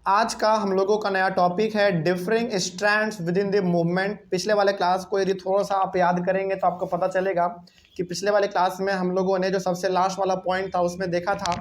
आज का हम लोगों का नया टॉपिक है differing strands with in the movement. पिछले वाले क्लास को यदि थोड़ा सा आप याद करेंगे तो आपको पता चलेगा कि पिछले वाले क्लास में हम लोगों ने जो सबसे लास्ट वाला पॉइंट था उसमें देखा था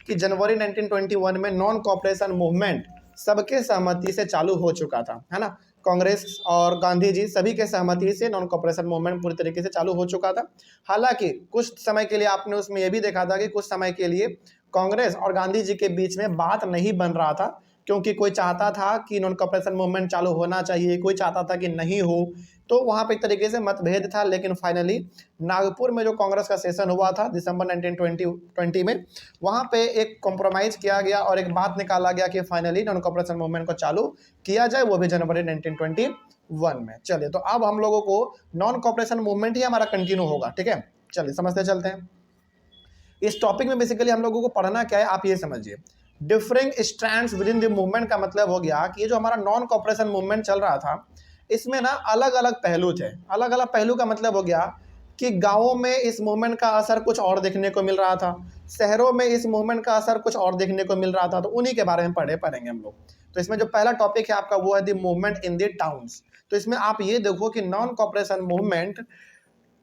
कि जनवरी 1921 में नॉन कॉपरेशन मूवमेंट सबके सहमति से चालू हो चुका था, है ना। कांग्रेस और गांधी जी सभी के सहमति से नॉन कॉपरेशन मूवमेंट पूरी तरीके से चालू हो चुका था। हालांकि कुछ समय के लिए आपने उसमें यह भी देखा था कि कुछ समय के लिए कांग्रेस और गांधी जी के बीच में बात नहीं बन रहा था, क्योंकि कोई चाहता था कि नॉन कॉपरेशन मूवमेंट चालू होना चाहिए, कोई चाहता था कि नहीं हो। तो वहाँ पे एक तरीके से मतभेद था। लेकिन फाइनली नागपुर में जो कांग्रेस का सेशन हुआ था दिसंबर 1920 में, वहाँ पे एक कॉम्प्रोमाइज़ किया गया और एक बात निकाला गया कि फाइनली नॉन कॉपरेशन मूवमेंट को चालू किया जाए, वो भी जनवरी 1921 में। चलिए, तो अब हम लोगों को नॉन कॉपरेशन मूवमेंट ही हमारा कंटिन्यू होगा, ठीक है। चलिए समझते चलते हैं। इस टॉपिक में बेसिकली हम लोगों को पढ़ना क्या है, आप ये समझिए। Differing strands with in the movement का मतलब हो गया कि ये जो हमारा नॉन कॉपरेशन मूवमेंट चल रहा था, इसमें ना अलग अलग पहलू थे। अलग अलग पहलू का मतलब हो गया कि गांवों में इस मूवमेंट का असर कुछ और देखने को मिल रहा था, शहरों में इस मूवमेंट का असर कुछ और देखने को मिल रहा था। तो उन्हीं के बारे में पढ़ेंगे हम लोग। तो इसमें जो पहला टॉपिक है आपका वो है the movement in the towns. तो इसमें आप ये देखो कि नॉन कॉपरेशन मूवमेंट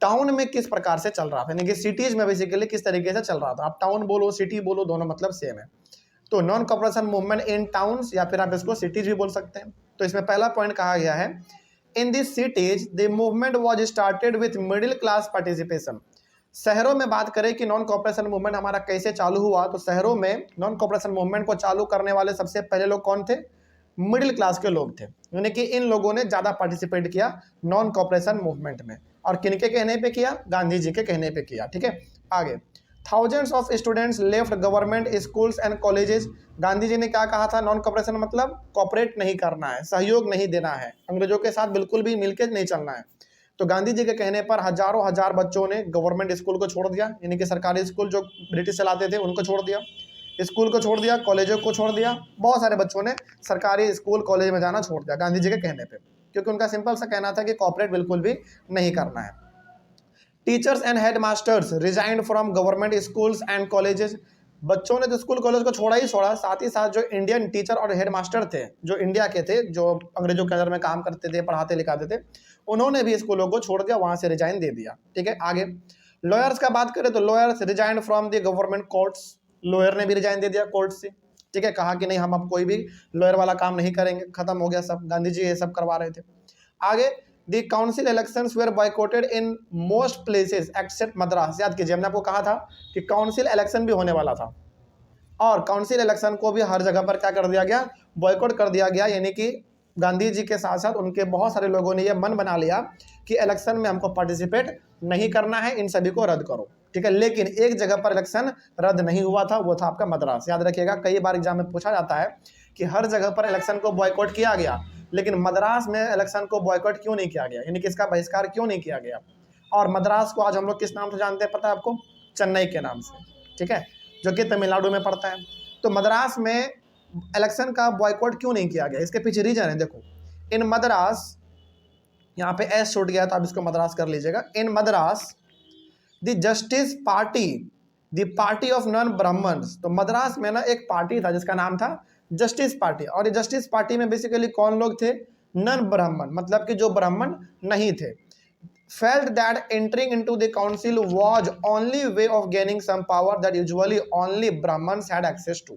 टाउन में किस प्रकार से चल रहा था, यानी कि सिटीज में बेसिकली किस तरीके से चल रहा था। आप टाउन बोलो सिटी बोलो, दोनों मतलब सेम है। तो नॉन कॉपरेशन मूवमेंट इन टाउन्स, या फिर आप इसको सिटीज भी बोल सकते हैं। तो इसमें पहला पॉइंट कहा गया है, in this cities the movement was started with middle class participation. शहरों में बात करें कि नॉन कॉपरेशन मूवमेंट हमारा कैसे चालू हुआ, तो शहरों में नॉन कॉपरेशन मूवमेंट को चालू करने वाले सबसे पहले लोग कौन थे? मिडिल क्लास के लोग थे, यानी कि इन लोगों ने ज़्यादा पार्टिसिपेट किया नॉन कॉपरेशन मूवमेंट में। और किनके कहने पे किया? गांधी जी के कहने पे किया, ठीक है। आगे, thousands of students left government schools and colleges. Gandhi ji ने क्या कहा था? नॉन कॉपरेशन मतलब कॉपरेट नहीं करना है, सहयोग नहीं देना है, अंग्रेजों के साथ बिल्कुल भी मिलकर नहीं चलना है। तो गांधी जी के कहने पर हजारों हजार बच्चों ने गवर्नमेंट स्कूल को छोड़ दिया, यानी कि सरकारी स्कूल जो ब्रिटिश चलाते थे उनको छोड़ दिया, स्कूल को छोड़ दिया, कॉलेजों को छोड़ दिया। बहुत सारे बच्चों ने सरकारी स्कूल कॉलेज में जाना छोड़ दिया गांधी जी के कहने पे, क्योंकि उनका सिंपल सा कहना था कि कॉपरेट बिल्कुल भी नहीं करना है। Teachers and head masters resigned from government schools and colleges. बच्चों ने तो स्कूल कॉलेज को छोड़ा ही छोड़ा, साथ ही साथ जो इंडियन टीचर और हेड मास्टर थे, जो इंडिया के थे, जो अंग्रेजों के अंदर में काम करते थे, पढ़ाते लिखाते थे, उन्होंने भी स्कूलों को छोड़ दिया, वहां से रिजाइन दे दिया, ठीक है। आगे लॉयर्स का बात करें तो lawyers resigned from the government courts. Lawyer ने भी रिजाइन दे दिया कोर्ट से, ठीक है। कहा कि नहीं, हम अब कोई भी लॉयर वाला काम नहीं करेंगे, खत्म हो गया सब, गांधी जी ये सब करवा रहे थे। आगे, the council elections were boycotted in most places except Madras. याद कीजिए, हमने आपको कहा था कि काउंसिल इलेक्शन भी होने वाला था, और काउंसिल इलेक्शन को भी हर जगह पर क्या कर दिया गया? बॉयकॉट कर दिया गया। यानी कि गांधी जी के साथ साथ उनके बहुत सारे लोगों ने यह मन बना लिया कि इलेक्शन में हमको पार्टिसिपेट नहीं करना है, इन सभी को रद्द करो, ठीक है। लेकिन एक जगह पर इलेक्शन रद्द नहीं हुआ था, वो था आपका मद्रास। याद रखिएगा, कई बार एग्जाम में पूछा जाता है कि हर जगह पर इलेक्शन को बॉयकॉट किया गया, लेकिन मद्रास में इलेक्शन को बॉयकॉट क्यों नहीं किया गया, यानी कि इसका बहिष्कार क्यों नहीं किया गया। और मद्रास को आज हम लोग किस नाम से जानते हैं, पता है आपको? चेन्नई के नाम से, ठीक है, जो कि तमिलनाडु में पड़ता है। तो मद्रास में इलेक्शन का बॉयकॉट क्यों नहीं किया गया, इसके पीछे रीजन है। देखो, इन मद्रास, यहाँ पे एस छूट गया तो आप इसको मद्रास कर लीजिएगा। In Madras the justice party, the party of non Brahmans. तो मद्रास में ना एक पार्टी था जिसका नाम था जस्टिस पार्टी, और ये जस्टिस पार्टी में बेसिकली कौन लोग थे? नॉन ब्राह्मण, मतलब कि जो ब्राह्मण नहीं थे। felt that entering into the council was only way of gaining some power that usually only Brahmins had access to।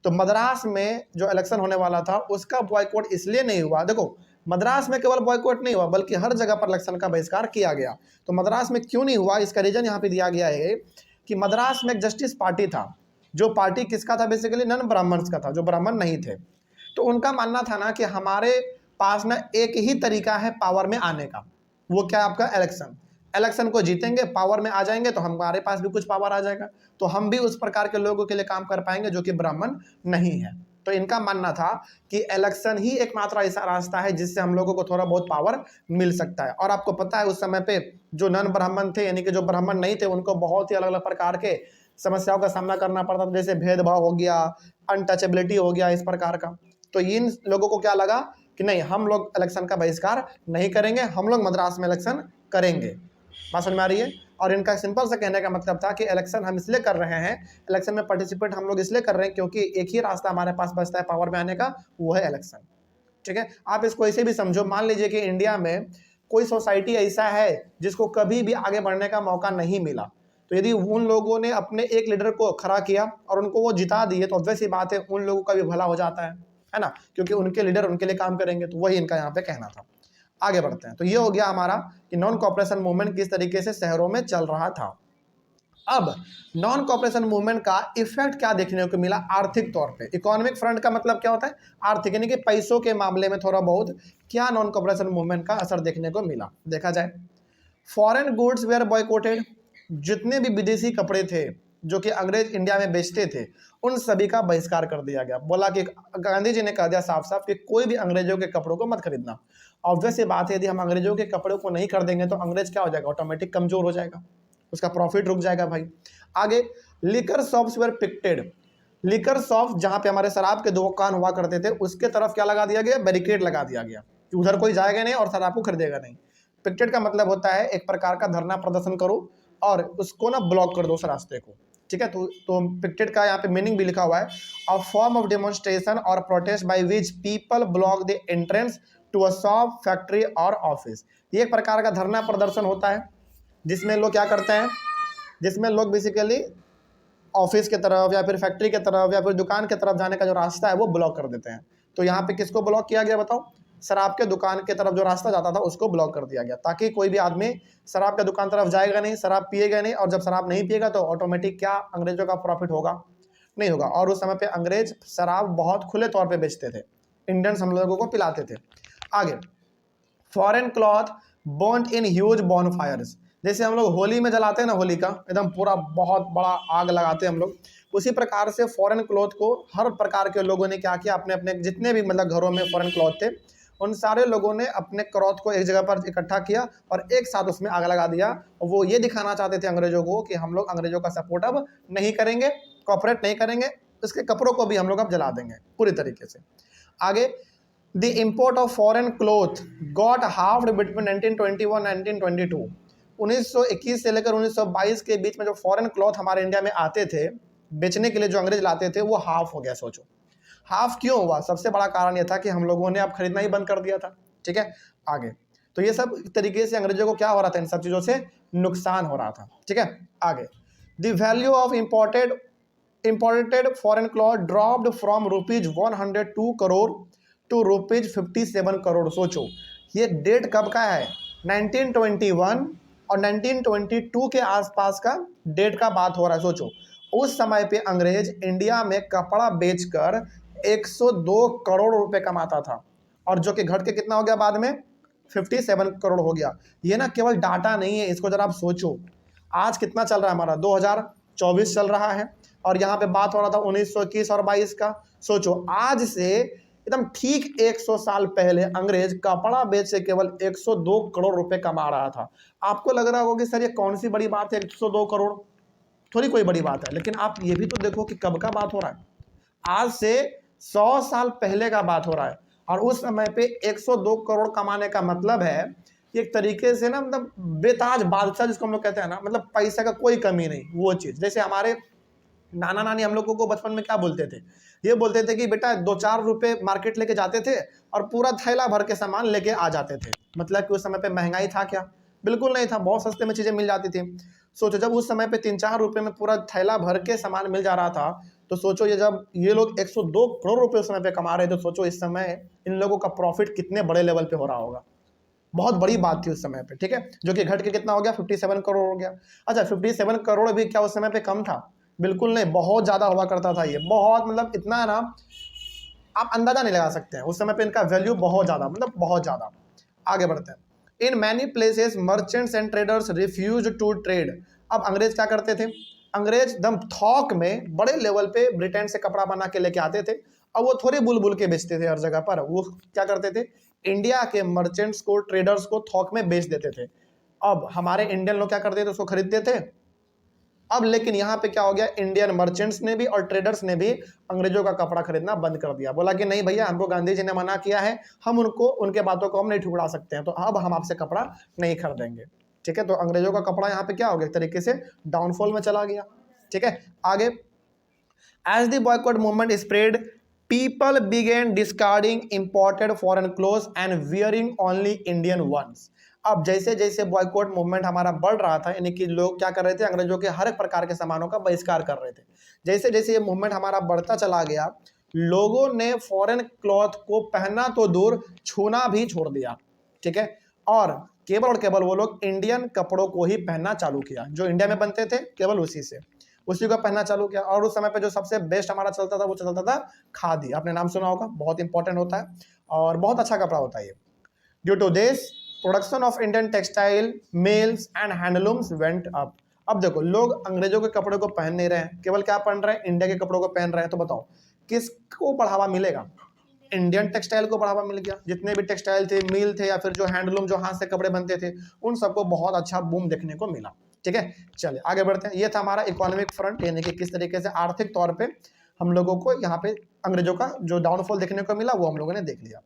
तो मद्रास में जो इलेक्शन होने वाला था उसका बॉयकॉट इसलिए नहीं हुआ। देखो, मद्रास में केवल बॉयकॉट नहीं हुआ, बल्कि हर जगह पर इलेक्शन का बहिष्कार किया गया। तो मद्रास में क्यों नहीं हुआ, इसका रीजन यहाँ पे दिया गया है कि मद्रास में एक जस्टिस पार्टी था, जो पार्टी किसका था? बेसिकली नॉन ब्राह्मण्स का था, जो ब्राह्मण नहीं थे। तो उनका मानना था ना कि हमारे पास ना एक ही तरीका है पावर में आने का, वो क्या? आपका इलेक्शन। इलेक्शन को जीतेंगे, पावर में आ जाएंगे, तो हमारे पास भी कुछ पावर आ जाएगा, तो हम भी उस प्रकार के लोगों के लिए काम कर पाएंगे जो कि ब्राह्मण नहीं है। तो इनका मानना था कि इलेक्शन ही एकमात्र ऐसा रास्ता है जिससे हम लोगों को थोड़ा बहुत पावर मिल सकता है। और आपको पता है उस समय पे जो नॉन ब्राह्मण थे, यानी कि जो ब्राह्मण नहीं थे, उनको बहुत ही अलग अलग प्रकार के समस्याओं का सामना करना पड़ता था, जैसे भेदभाव हो गया, अनटचेबिलिटी हो गया, इस प्रकार का। तो इन लोगों को क्या लगा कि नहीं, हम लोग इलेक्शन का बहिष्कार नहीं करेंगे, हम लोग मद्रास में इलेक्शन करेंगे। बात समझ में आ रही है? और इनका सिंपल सा कहने का मतलब था कि इलेक्शन हम इसलिए कर रहे हैं, इलेक्शन में पार्टिसिपेट हम लोग इसलिए कर रहे हैं क्योंकि एक ही रास्ता हमारे पास बचता है पावर में आने का, वो है इलेक्शन। ठीक है, आप इसको ऐसे भी समझो, मान लीजिए कि इंडिया में कोई सोसाइटी ऐसा है जिसको कभी भी आगे बढ़ने का मौका नहीं मिला, तो यदि उन लोगों ने अपने एक लीडर को खड़ा किया और उनको वो जिता दिए तो ऑब्वियस सी बात है उन लोगों का भी भला हो जाता है ना, क्योंकि उनके लीडर उनके लिए काम करेंगे। तो वही इनका यहाँ पे कहना था। आगे बढ़ते हैं। तो ये हो गया हमारा कि नॉन कॉपरेशन मूवमेंट किस तरीके से शहरों में चल रहा था। अब नॉन कॉपरेशन मूवमेंट का इफेक्ट क्या देखने को मिला आर्थिक तौर पे। इकोनॉमिक फ्रंट का मतलब क्या होता है, आर्थिक, यानी कि पैसों के मामले में थोड़ा बहुत क्या नॉन कॉपरेशन मूवमेंट का असर देखने को मिला। देखा जाए, फॉरेन गुड्स वेयर बॉयकॉटेड, जितने भी विदेशी कपड़े थे जो कि अंग्रेज इंडिया में बेचते थे उन सभी का बहिष्कार कर दिया गया। बोला कि गांधी जी ने कह दिया साफ साफ कि कोई भी अंग्रेजों के कपड़ों को मत खरीदना। ऑब्वियस ये बात है, यदि हम अंग्रेजों के कपड़ों को नहीं खरीदेंगे तो अंग्रेज क्या हो जाएगा, ऑटोमेटिक कमजोर हो जाएगा, उसका प्रॉफिट रुक जाएगा भाई। आगे, liquor shops were picketed, liquor shop जहां पे हमारे शराब के दुकान हुआ करते थे उसके तरफ क्या लगा दिया गया, बैरिकेड लगा दिया गया कि उधर कोई जाएगा नहीं और शराब को खरीदेगा नहीं। पिक्टेड का मतलब होता है एक प्रकार का धरना प्रदर्शन करो और उसको ना ब्लॉक कर दो उस रास्ते को। ठीक है, तो पिक्टेड का यहाँ पे मीनिंग भी लिखा हुआ है, अ फॉर्म ऑफ डेमोन्स्ट्रेशन और protest by which people block the entrance to a shop, factory और ऑफिस। ये एक प्रकार का धरना प्रदर्शन होता है जिसमें लोग क्या करते हैं, जिसमें लोग बेसिकली ऑफिस के तरफ या फिर फैक्ट्री के तरफ या फिर दुकान के तरफ जाने का जो रास्ता है वो ब्लॉक कर देते हैं। तो यहाँ पे किसको ब्लॉक किया गया बताओ, शराब के दुकान के तरफ जो रास्ता जाता था उसको ब्लॉक कर दिया गया, ताकि कोई भी आदमी शराब के दुकान तरफ जाएगा नहीं, शराब पिएगा नहीं, और जब शराब नहीं पिएगा तो ऑटोमेटिक क्या अंग्रेजों का प्रॉफिट होगा, नहीं होगा। और उस समय पे अंग्रेज शराब बहुत खुले तौर पे बेचते थे, इंडियंस हम लोगों को पिलाते थे। आगे, foreign cloth burned in huge bonfires, जैसे हम लोग होली में जलाते हैं ना, होली का एकदम पूरा बहुत बड़ा आग लगाते हैं हम लोग, उसी प्रकार से फॉरेन क्लॉथ को हर प्रकार के लोगों ने क्या किया, अपने अपने जितने भी मतलब घरों में फॉरेन क्लॉथ थे उन सारे लोगों ने अपने क्लॉथ को एक जगह पर इकट्ठा किया और एक साथ उसमें आग लगा दिया। और वो ये दिखाना चाहते थे अंग्रेजों को कि हम लोग अंग्रेजों का सपोर्ट अब नहीं करेंगे, कॉपरेट नहीं करेंगे, उसके कपड़ों को भी हम लोग अब जला देंगे पूरी तरीके से। आगे, the import of foreign cloth got halved between 1921 1922, 1921 से लेकर 1922 के बीच में जो फॉरेन क्लॉथ हमारे इंडिया में आते थे बेचने के लिए, जो अंग्रेज लाते थे, वो हाफ हो गया। सोचो हाफ क्यों हुआ, सबसे बड़ा कारण यह था कि हम लोगों ने अब खरीदना ही बंद कर दिया था। ठीक है, आगे, तो ये सब तरीके से अंग्रेजों को क्या हो रहा था, इन सब चीज़ों से नुकसान हो रहा था। ठीक है, आगे, the value of imported foreign cloth dropped from ₹102 crore to ₹57 crore. सोचो ये डेट कब का है, 1921 और 1922 के आसपास का डेट का बात हो रहा है। सोचो उस समय पे अंग्रेज इंडिया में कपड़ा बेचकर 102 करोड़ रुपए कमाता था, और जो कि घट के कितना हो गया बाद में, 57 करोड़ हो गया। ये ना केवल डाटा नहीं है, इसको जरा आप सोचो आज कितना चल रहा है हमारा, 2024 चल रहा है, और यहाँ पे बात हो रहा था 1921 और 22 का। सोचो आज से एकदम ठीक 100 साल पहले अंग्रेज कपड़ा बेच से केवल 102 करोड़ रुपए कमा रहा था। आपको लग रहा होगा कि सर ये कौन सी बड़ी बात है, 102 करोड़ थोड़ी कोई बड़ी बात है, लेकिन आप ये भी तो देखो कि कब का बात हो रहा है, आज से 100 साल पहले का बात हो रहा है। और उस समय पे 102 करोड़ कमाने का मतलब है कि एक तरीके से ना मतलब बेताज बादशाह जिसको हम लोग कहते हैं ना, मतलब पैसा का कोई कमी नहीं, वो चीज़। जैसे हमारे नाना नानी हम लोगों को बचपन में क्या बोलते थे, ये बोलते थे कि बेटा 2-4 रुपए मार्केट लेके जाते थे और पूरा थैला भर के सामान लेके आ जाते थे। मतलब कि उस समय पे महंगाई था क्या, बिल्कुल नहीं था, बहुत सस्ते में चीज़ें मिल जाती थी। सोचो जब उस समय पे 3-4 रुपए में पूरा थैला भर के सामान मिल जा रहा था, तो सोचो ये जब ये लोग 102 करोड़ रुपए उस समय पे कमा रहे थे, तो सोचो इस समय इन लोगों का प्रॉफिट कितने बड़े लेवल पे हो रहा होगा। बहुत बड़ी बात थी उस समय पे। ठीक है, जो कि घट के कितना हो गया, 57 करोड़ हो गया। अच्छा 57 करोड़ भी क्या उस समय पे कम था, बिल्कुल नहीं, बहुत ज़्यादा हुआ करता था ये, बहुत मतलब इतना ना आप अंदाजा नहीं लगा सकते हैं, उस समय पे इनका वैल्यू बहुत ज़्यादा, मतलब बहुत ज़्यादा। आगे बढ़ते हैं। In many places merchants and traders refuse to trade. अब अंग्रेज क्या करते थे, अंग्रेज दम थोक में बड़े लेवल पे ब्रिटेन से कपड़ा बना के लेके आते थे, और वो थोड़े बुलबुल के बेचते थे हर जगह पर। वो क्या करते थे, इंडिया के मर्चेंट्स को, ट्रेडर्स को थोक में बेच देते थे। अब हमारे इंडियन लोग क्या करते थे, उसको खरीदते थे। अब लेकिन यहाँ पे क्या हो गया, इंडियन मर्चेंट्स ने भी और ट्रेडर्स ने भी अंग्रेजों का कपड़ा खरीदना बंद कर दिया। बोला कि नहीं भैया, हमको गांधी जी ने मना किया है, हम उनको उनके बातों को हम नहीं ठुकरा सकते हैं, तो अब हम आपसे कपड़ा नहीं खरीदेंगे। ठीक है, तो अंग्रेजों का कपड़ा यहाँ पे क्या हो गया, एक तरीके से डाउनफॉल में चला गया। ठीक है, आगे, as the boycott movement spread people began discarding imported foreign clothes and wearing only Indian ones. अब जैसे जैसे बॉयकॉट मूवमेंट हमारा बढ़ रहा था, यानी कि लोग क्या कर रहे थे, अंग्रेजों के हर एक प्रकार के सामानों का बहिष्कार कर रहे थे। जैसे जैसे ये मूवमेंट हमारा बढ़ता चला गया, लोगों ने फॉरेन क्लॉथ को पहनना तो दूर, छूना भी छोड़ दिया। ठीक है, और केवल वो लोग इंडियन कपड़ों को ही पहनना चालू किया, जो इंडिया में बनते थे केवल उसी को पहनना चालू किया। और उस समय पे जो सबसे बेस्ट हमारा चलता था वो चलता था खादी। आपने नाम सुना होगा, बहुत इंपॉर्टेंट होता है और बहुत अच्छा कपड़ा होता है ये। Due to this production of Indian textile mills and handlooms went up. अब देखो, लोग अंग्रेजों के कपड़े को पहन नहीं रहे हैं, केवल क्या पहन रहे हैं, इंडिया के कपड़ों को पहन रहे हैं। तो बताओ किसको बढ़ावा मिलेगा, इंडियन टेक्सटाइल को बढ़ावा मिल गया। जितने भी टेक्सटाइल थे, मिल थे, या फिर जो हैंडलूम, जो हाथ से कपड़े बनते थे, उन सबको बहुत अच्छा बूम देखने को मिला। ठीक है, चलिए आगे बढ़ते हैं। ये था हमारा इकोनॉमिक फ्रंट, यानी कि किस तरीके से आर्थिक तौर पे हम लोगों को यहाँ पे अंग्रेजों का जो डाउनफॉल देखने को मिला वो हम लोगों ने देख लिया।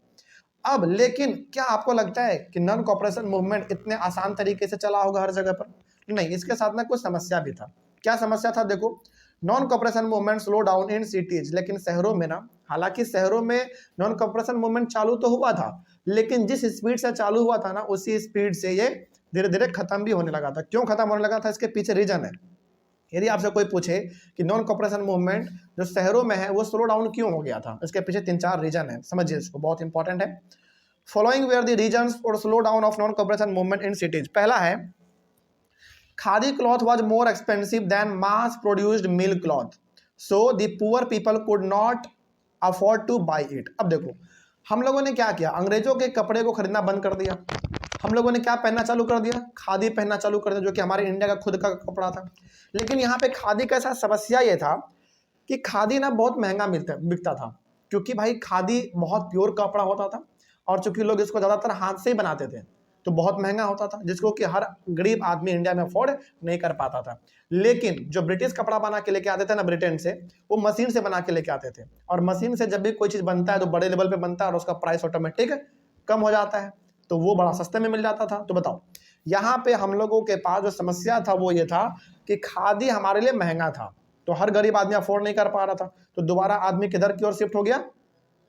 अब लेकिन क्या आपको लगता है कि नॉन कॉपरेशन मूवमेंट इतने आसान तरीके से चला होगा हर जगह पर? नहीं, इसके साथ में कुछ समस्या भी था। क्या समस्या था? देखो, non cooperation movement slow down in cities, लेकिन शहरों में ना, हालांकि शहरों में नॉन कॉपरेशन मूवमेंट चालू तो हुआ था, लेकिन जिस स्पीड से चालू हुआ था ना, उसी स्पीड से ये धीरे धीरे खत्म भी होने लगा था। क्यों खत्म होने लगा था, इसके पीछे रीजन है। यदि आपसे कोई पूछे कि नॉन कॉपरेशन मूवमेंट जो शहरों में है वो स्लो डाउन क्यों हो गया था, इसके पीछे 3-4 रीजन है, समझिए इसको, बहुत इंपॉर्टेंट है। Following were the reasons for slow down of non cooperation movement in cities. पहला है, khadi cloth was more expensive than mass produced mill cloth, so the poor people could not afford to buy it. अब देखो, हम लोगों ने क्या किया, अंग्रेजों के कपड़े को खरीदना बंद कर दिया। हम लोगों ने क्या पहनना चालू कर दिया, खादी पहनना चालू कर दिया, जो कि हमारे इंडिया का खुद का कपड़ा था। लेकिन यहाँ पे खादी का साथ समस्या ये था कि खादी ना बहुत महंगा बिकता था, क्योंकि भाई खादी बहुत प्योर कपड़ा होता था, और चूंकि लोग इसको ज़्यादातर हाथ से ही बनाते थे, तो बहुत महंगा होता था, जिसको कि हर गरीब आदमी इंडिया में अफोर्ड नहीं कर पाता था। लेकिन जो ब्रिटिश कपड़ा बना के लेके आते थे ना ब्रिटेन से, वो मशीन से बना के लेके आते थे, और मशीन से जब भी कोई चीज़ बनता है तो बड़े लेवल पे बनता है, और उसका प्राइस ऑटोमेटिक कम हो जाता है, तो वो बड़ा सस्ते में मिल जाता था। तो बताओ, यहाँ पे हम लोगों के पास जो समस्या था वो ये था कि खादी हमारे लिए महंगा था, तो हर गरीब आदमी अफोर्ड नहीं कर पा रहा था, तो दोबारा आदमी किधर की ओर शिफ्ट हो गया,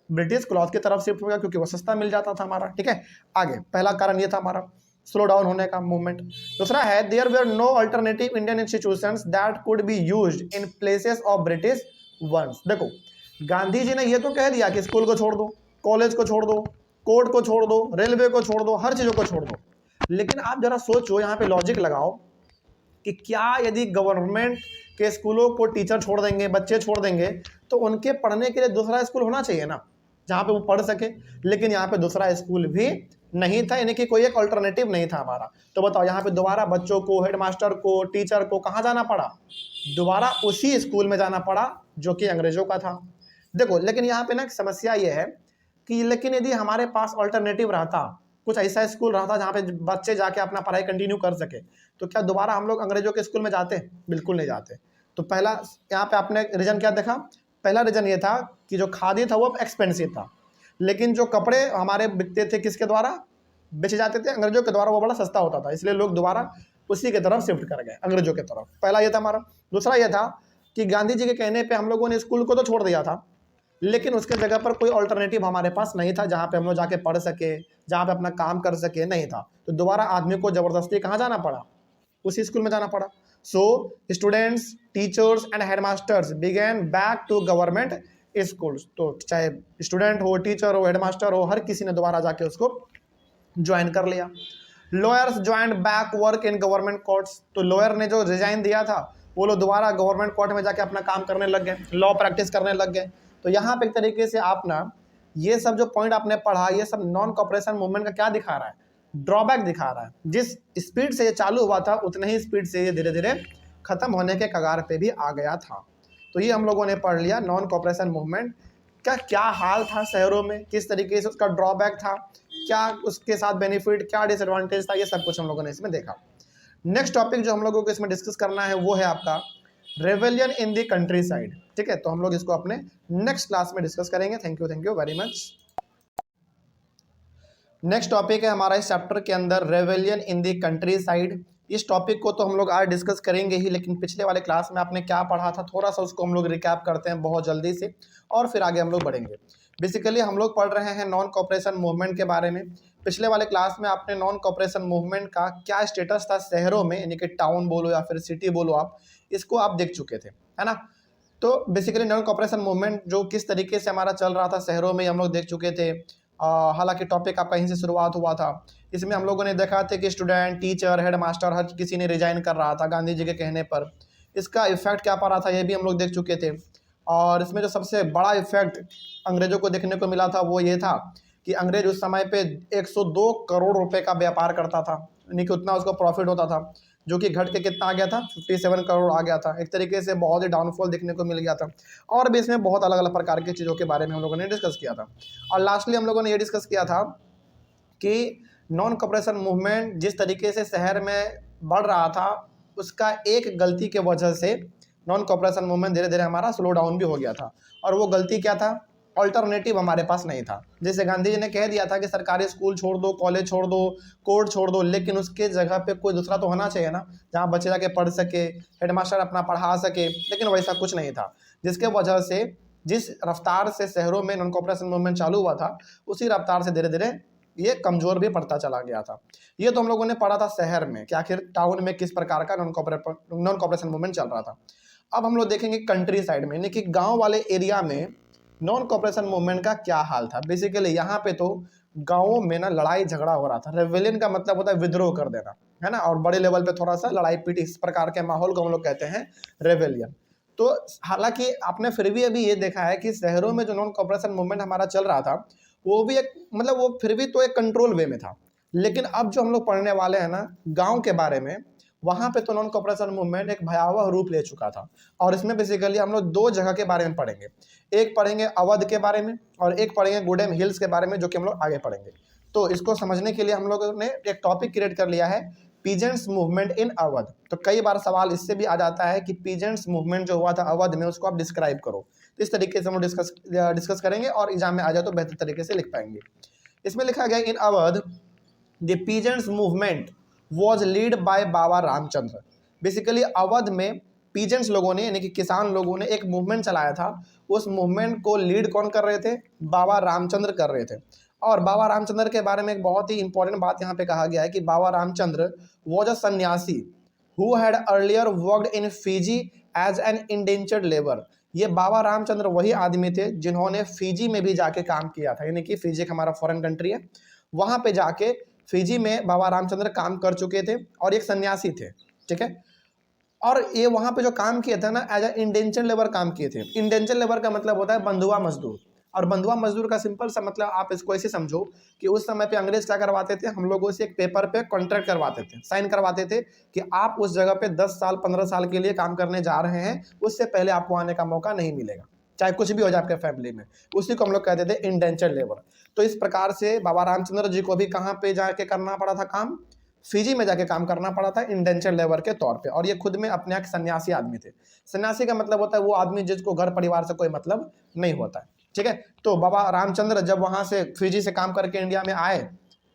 ब्रिटिश क्लॉथ की तरफ शिफ्ट हो गया, क्योंकि वो सस्ता मिल जाता था हमारा। ठीक है, आगे पहला कारण ये था हमारा स्लो डाउन होने का मूवमेंट। दूसरा है, there were no alternative Indian institutions that could be used in places of British ones. देखो, गांधी जी ने ये तो कह दिया कि स्कूल को छोड़ दो, कॉलेज को छोड़ दो, कोर्ट को छोड़ दो, रेलवे को छोड़ दो, हर चीजों को छोड़ दो। लेकिन आप जरा सोचो, यहाँ पे लॉजिक लगाओ कि क्या यदि गवर्नमेंट के स्कूलों को टीचर छोड़ देंगे, बच्चे छोड़ देंगे, तो उनके पढ़ने के लिए दूसरा स्कूल होना चाहिए ना, जहाँ पे वो पढ़ सके। लेकिन यहाँ पे दूसरा स्कूल भी नहीं था, यानी कि कोई एक अल्टरनेटिव नहीं था हमारा। तो बताओ, यहाँ पे दोबारा बच्चों को, हेडमास्टर को, टीचर को कहाँ जाना पड़ा, दोबारा उसी स्कूल में जाना पड़ा जो कि अंग्रेजों का था। देखो, लेकिन यहाँ पे ना समस्या ये है कि लेकिन यदि हमारे पास अल्टरनेटिव रहता, कुछ ऐसा स्कूल रहता जहाँ पे बच्चे जाके अपना पढ़ाई कंटिन्यू कर सके, तो क्या दोबारा हम लोग अंग्रेजों के स्कूल में जाते? बिल्कुल नहीं जाते। तो पहला यहाँ पे आपने रीजन क्या देखा, पहला रीजन ये था कि जो खादी था वो एक्सपेंसिव था, लेकिन जो कपड़े हमारे बिकते थे किसके द्वारा बेचे जाते थे, अंग्रेजों के द्वारा, वो बड़ा सस्ता होता था, इसलिए लोग दोबारा उसी की तरफ शिफ्ट कर गए, अंग्रेजों की तरफ। पहला ये था हमारा। दूसरा ये था कि गांधी जी के कहने पे हम लोगों ने स्कूल को तो छोड़ दिया था, लेकिन उसके जगह पर कोई अल्टरनेटिव हमारे पास नहीं था जहाँ पे हम लोग जाके पढ़ सके, जहाँ पे अपना काम कर सके, नहीं था। तो दोबारा आदमी को जबरदस्ती कहाँ जाना पड़ा, उसी स्कूल में जाना पड़ा। So students, teachers and headmasters began back to government schools. तो चाहे स्टूडेंट हो, टीचर हो, हेडमास्टर हो, हर किसी ने दोबारा जाके उसको ज्वाइन कर लिया। Lawyers join back work in government courts. तो लॉयर ने जो रिजाइन दिया था, वो लोग दोबारा गवर्नमेंट कोर्ट में जाके अपना काम करने लग गए, लॉ प्रैक्टिस करने लग गए। तो यहाँ पे एक तरीके से आप ना, ये सब जो पॉइंट आपने पढ़ा, ये सब नॉन कॉपरेशन मूवमेंट का क्या दिखा रहा है, ड्रॉबैक दिखा रहा है। जिस स्पीड से ये चालू हुआ था, उतने ही स्पीड से ये धीरे धीरे खत्म होने के कगार पे भी आ गया था। तो ये हम लोगों ने पढ़ लिया, नॉन कॉपरेशन मूवमेंट का क्या हाल था शहरों में, किस तरीके से उसका ड्रॉबैक था, क्या उसके साथ बेनिफिट, क्या डिसएडवांटेज था, ये सब कुछ हम लोगों ने इसमें देखा। नेक्स्ट टॉपिक जो हम लोगों को इसमें डिस्कस करना है वो है आपका rebellion in the country side. ठीक है, तो हम लोग इसको अपने नेक्स्ट क्लास में डिस्कस करेंगे। Thank you very much. Next topic है हमारा इस चैप्टर के अंदर rebellion in the country side. इस टॉपिक को तो हम लोग आज डिस्कस करेंगे ही, लेकिन पिछले वाले क्लास में आपने क्या पढ़ा था थोड़ा सा उसको हम लोग रिकैप करते हैं बहुत जल्दी से, और फिर आगे हम लोग बढ़ेंगे। बेसिकली हम लोग पढ़ रहे हैं नॉन कॉपरेशन मूवमेंट के बारे में। पिछले वाले क्लास में आपने नॉन कॉपरेशन मूवमेंट का क्या स्टेटस था शहरों में, यानी कि टाउन बोलो या फिर सिटी बोलो आप, इसको आप देख चुके थे, है ना। तो बेसिकली नॉन कॉपरेशन मूवमेंट जो किस तरीके से हमारा चल रहा था शहरों में हम लोग देख चुके थे। हालांकि टॉपिक आपका यहीं से शुरुआत हुआ था। इसमें हम लोगों ने देखा था कि स्टूडेंट, टीचर, हेड मास्टर हर किसी ने रिजाइन कर रहा था गांधी जी के कहने पर। इसका इफेक्ट क्या पड़ रहा था ये भी हम लोग देख चुके थे। और इसमें जो सबसे बड़ा इफेक्ट अंग्रेजों को देखने को मिला था वो ये था कि अंग्रेज उस समय पे 102 करोड़ रुपए का व्यापार करता था, यानी कि उतना उसको प्रॉफिट होता था, जो कि घट के कितना आ गया था 57 करोड़ आ गया था। एक तरीके से बहुत ही डाउनफॉल देखने को मिल गया था। और भी इसमें बहुत अलग अलग प्रकार की चीज़ों के बारे में हम लोगों ने डिस्कस किया था। और लास्टली हम लोगों ने ये डिस्कस किया था कि नॉन कॉपरेशन मूवमेंट जिस तरीके से शहर में बढ़ रहा था, उसका एक गलती के वजह से नॉन कॉपरेशन मूवमेंट धीरे धीरे हमारा स्लो डाउन भी हो गया था। और वो गलती क्या था? ऑल्टरनेटिव हमारे पास नहीं था। जैसे गांधी जी ने कह दिया था कि सरकारी स्कूल छोड़ दो, कॉलेज छोड़ दो, कोर्ट छोड़ दो, लेकिन उसके जगह पे कोई दूसरा तो होना चाहिए ना, जहाँ बच्चे जाके पढ़ सके, हेडमास्टर अपना पढ़ा सके, लेकिन वैसा कुछ नहीं था। जिसके वजह से जिस रफ्तार से शहरों में नॉन कॉपरेशन मूवमेंट चालू हुआ था, उसी रफ्तार से धीरे धीरे ये कमज़ोर भी पड़ता चला गया था। ये तो हम लोगों ने पढ़ा था शहर में कि आखिर टाउन में किस प्रकार का नॉन कॉपरेशन मूवमेंट चल रहा था। अब हम लोग देखेंगे कंट्री साइड में, यानी कि गांव वाले एरिया में नॉन कॉपरेशन मूवमेंट का क्या हाल था। बेसिकली यहाँ पे तो गाँवों में ना लड़ाई झगड़ा हो रहा था। रेवेलियन का मतलब होता है विद्रोह कर देना, है ना, और बड़े लेवल पे थोड़ा सा लड़ाई पीट, इस प्रकार के माहौल को हम लोग कहते हैं रेवेलियन। तो हालांकि आपने फिर भी अभी ये देखा है कि शहरों में जो नॉन कॉपरेशन मूवमेंट हमारा चल रहा था, वो भी एक मतलब वो फिर भी तो एक कंट्रोल वे में था। लेकिन अब जो हम लोग पढ़ने वाले हैं ना गांव के बारे में, वहां पे तो नॉन कॉपरेशन मूवमेंट एक भयावह रूप ले चुका था। और इसमें बेसिकली हम लोग दो जगह के बारे में पढ़ेंगे। एक पढ़ेंगे अवध के बारे में और एक पढ़ेंगे गुडेम हिल्स के बारे में, जो कि हम लोग आगे पढ़ेंगे। तो इसको समझने के लिए हम लोगों ने एक टॉपिक क्रिएट कर लिया है, पीजेंट्स मूवमेंट इन अवध। तो कई बार सवाल इससे भी आ जाता है कि पीजेंट्स मूवमेंट जो हुआ था अवध में, उसको आप डिस्क्राइब करो। तो इस तरीके से हम लोग डिस्कस करेंगे और एग्जाम में आ जाए तो बेहतर तरीके से लिख पाएंगे। इसमें लिखा गया in Awadh the peasants movement was led by Baba Ramchandra. Basically Awadh में पीजेंट्स लोगों ने, यानी कि किसान लोगों ने एक मूवमेंट चलाया था। उस मूवमेंट को लीड कौन कर रहे थे? बाबा रामचंद्र कर रहे थे। और बाबा रामचंद्र के बारे में एक बहुत ही इंपॉर्टेंट बात यहाँ पे कहा गया है कि बाबा Ramchandra was a sanyasi who had earlier worked in Fiji as an indentured labour. ये बाबा रामचंद्र वही आदमी थे जिन्होंने फिजी में भी जाके काम किया था, यानी कि फिजी एक हमारा फॉरेन कंट्री है, वहाँ पे जाके फिजी में बाबा रामचंद्र काम कर चुके थे और एक सन्यासी थे, ठीक है। और ये वहाँ पे जो काम किए थे ना, एज ए इंडेंचर लेबर काम किए थे। इंडेंचर लेबर का मतलब होता है बंधुआ मजदूर। और बंधुआ मजदूर का सिंपल सा मतलब आप इसको ऐसे समझो कि उस समय पे अंग्रेज क्या करवाते थे, हम लोगों से एक पेपर पे कॉन्ट्रैक्ट करवाते थे, साइन करवाते थे कि आप उस जगह पे 10 साल 15 साल के लिए काम करने जा रहे हैं, उससे पहले आपको आने का मौका नहीं मिलेगा, चाहे कुछ भी हो जाए आपके फैमिली में। उसी को हम लोग कहते थे इंडेंचर लेबर। तो इस प्रकार से बाबा रामचंद्र जी को भी कहाँ पे जाके करना पड़ा था काम? फिजी में जाके काम करना पड़ा था इंडेंचर लेबर के तौर पे। और ये खुद में अपने एक सन्यासी आदमी थे। सन्यासी का मतलब होता है वो आदमी जिसको घर परिवार से कोई मतलब नहीं होता है, ठीक है। तो बाबा रामचंद्र जब वहां से फिजी से काम करके इंडिया में आए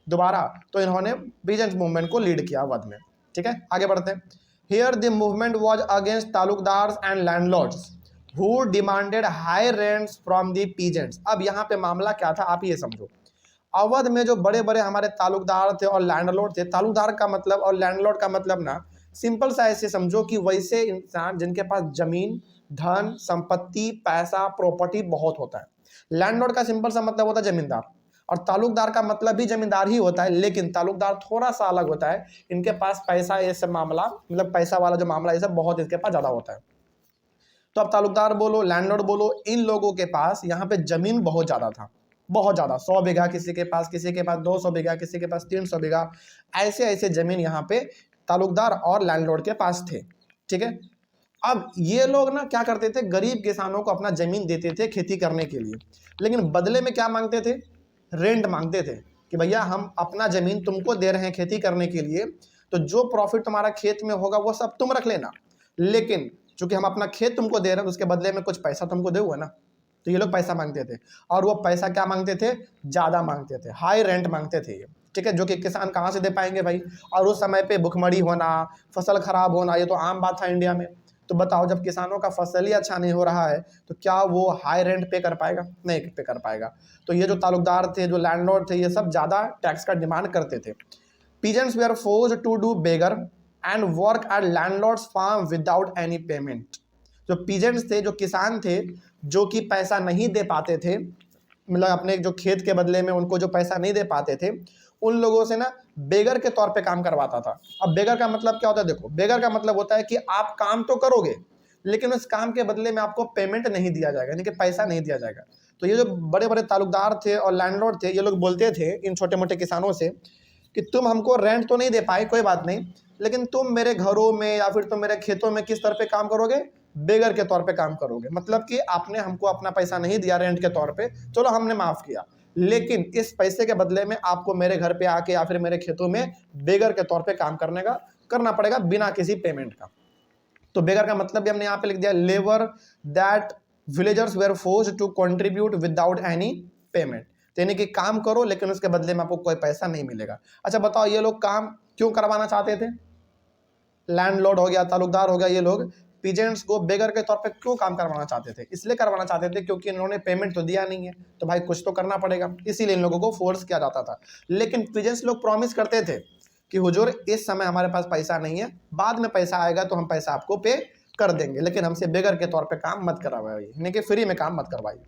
दोबारा, तो इन्होंने पीजेंट्स मूवमेंट को लीड किया अवध में, ठीक है। आगे बढ़ते हैं। Here the movement was against talukdars and landlords who demanded high rents from the peasants. अब यहाँ पे मामला क्या था आप ये समझो। अवध में जो बड़े बड़े हमारे तालुकदार थे और लैंडलॉर्ड थे, तालुकदार का मतलब और लैंडलॉर्ड का मतलब ना सिंपल सा ऐसे समझो कि वैसे इंसान जिनके पास जमीन, धन, संपत्ति, पैसा, प्रॉपर्टी बहुत होता है। लैंडलॉर्ड का सिंपल सा मतलब होता है जमींदार, और तालुकदार का मतलब भी जमींदार ही होता है, लेकिन तालुकदार थोड़ा सा अलग होता है। इनके पास पैसा, ये सब मामला मतलब पैसा वाला जो मामला ये सब बहुत इनके पास ज्यादा होता है। तो अब तालुकदार बोलो, लैंडलॉर्ड बोलो, इन लोगों के पास यहाँ पे जमीन बहुत ज्यादा था, बहुत ज्यादा। 100 बीघा किसी के पास 200 बीघा, किसी के पास 300 बीघा, ऐसे ऐसे जमीन यहाँ पे तालुकदार और लैंडलॉर्ड के पास थे, ठीक है। अब ये लोग ना क्या करते थे, गरीब किसानों को अपना जमीन देते थे खेती करने के लिए, लेकिन बदले में क्या मांगते थे? रेंट मांगते थे कि भैया हम अपना जमीन तुमको दे रहे हैं खेती करने के लिए, तो जो प्रॉफिट तुम्हारा खेत में होगा वो सब तुम रख लेना, लेकिन चूंकि हम अपना खेत तुमको दे रहे हैं, उसके बदले में कुछ पैसा तुमको दोगे ना। तो ये लोग पैसा मांगते थे, और वो पैसा क्या मांगते थे, ज़्यादा मांगते थे, हाई रेंट मांगते थे ये, ठीक है, जो कि किसान कहाँ से दे पाएंगे भाई। और उस समय पे भुखमरी होना, फसल खराब होना, ये तो आम बात था इंडिया में। तो बताओ, जब किसानों का फसल ही अच्छा नहीं हो रहा है तो क्या वो हाई रेंट पे कर पाएगा, नहीं पे कर पाएगा। तो ये जो ताल्लुकदार थे, जो लैंडलॉर्ड थे, ये सब ज़्यादा टैक्स का डिमांड करते थे। Peasants were forced to do begar and work at landlords farm without any payment. जो पीजेंट्स थे, जो किसान थे, जो कि पैसा नहीं दे पाते थे, मतलब अपने जो खेत के बदले में उनको जो पैसा नहीं दे पाते थे, उन लोगों से ना बेगर के तौर पे काम करवाता था। अब बेगर का मतलब क्या होता है, देखो, बेगर का मतलब होता है कि आप काम तो करोगे लेकिन उस काम के बदले में आपको पेमेंट नहीं दिया जाएगा, यानी कि पैसा नहीं दिया जाएगा। तो ये जो बड़े बड़े ताल्लुकदार थे और लैंडलॉर्ड थे, ये लोग बोलते थे इन छोटे मोटे किसानों से कि तुम हमको रेंट तो नहीं दे पाए, कोई बात नहीं, लेकिन तुम मेरे घरों में या फिर तुम मेरे खेतों में किस तरह पे काम करोगे, बेगर के तौर पे काम करोगे। मतलब कि आपने हमको अपना पैसा नहीं दिया रेंट के तौर पे, चलो हमने माफ किया, लेकिन इस पैसे के बदले में आपको मेरे घर पे आके या फिर मेरे खेतों में बेगर के तौर पे काम करना पड़ेगा बिना किसी पेमेंट का। तो बेगर का मतलब भी हमने यहाँ पे लिख दिया, labour that villagers were forced to contribute without any payment, यानी कि काम करो लेकिन उसके बदले में आपको कोई पैसा नहीं मिलेगा। अच्छा बताओ, ये लोग काम क्यों करवाना चाहते थे, लैंडलॉर्ड हो गया, ताल्लुकदार हो गया, ये लोग पीजेंट्स को बेगर के तौर पे क्यों काम करवाना चाहते थे, इसलिए करवाना चाहते थे क्योंकि इन्होंने पेमेंट तो दिया नहीं है, तो भाई कुछ तो करना पड़ेगा, इसीलिए इन लोगों को फोर्स किया जाता था। लेकिन पीजेंट्स लोग प्रॉमिस करते थे कि हुजूर इस समय हमारे पास पैसा नहीं है, बाद में पैसा आएगा तो हम पैसा आपको पे कर देंगे, लेकिन हमसे बेगर के तौर पे काम मत करवाइए, यानी कि फ्री में काम मत करवाइए।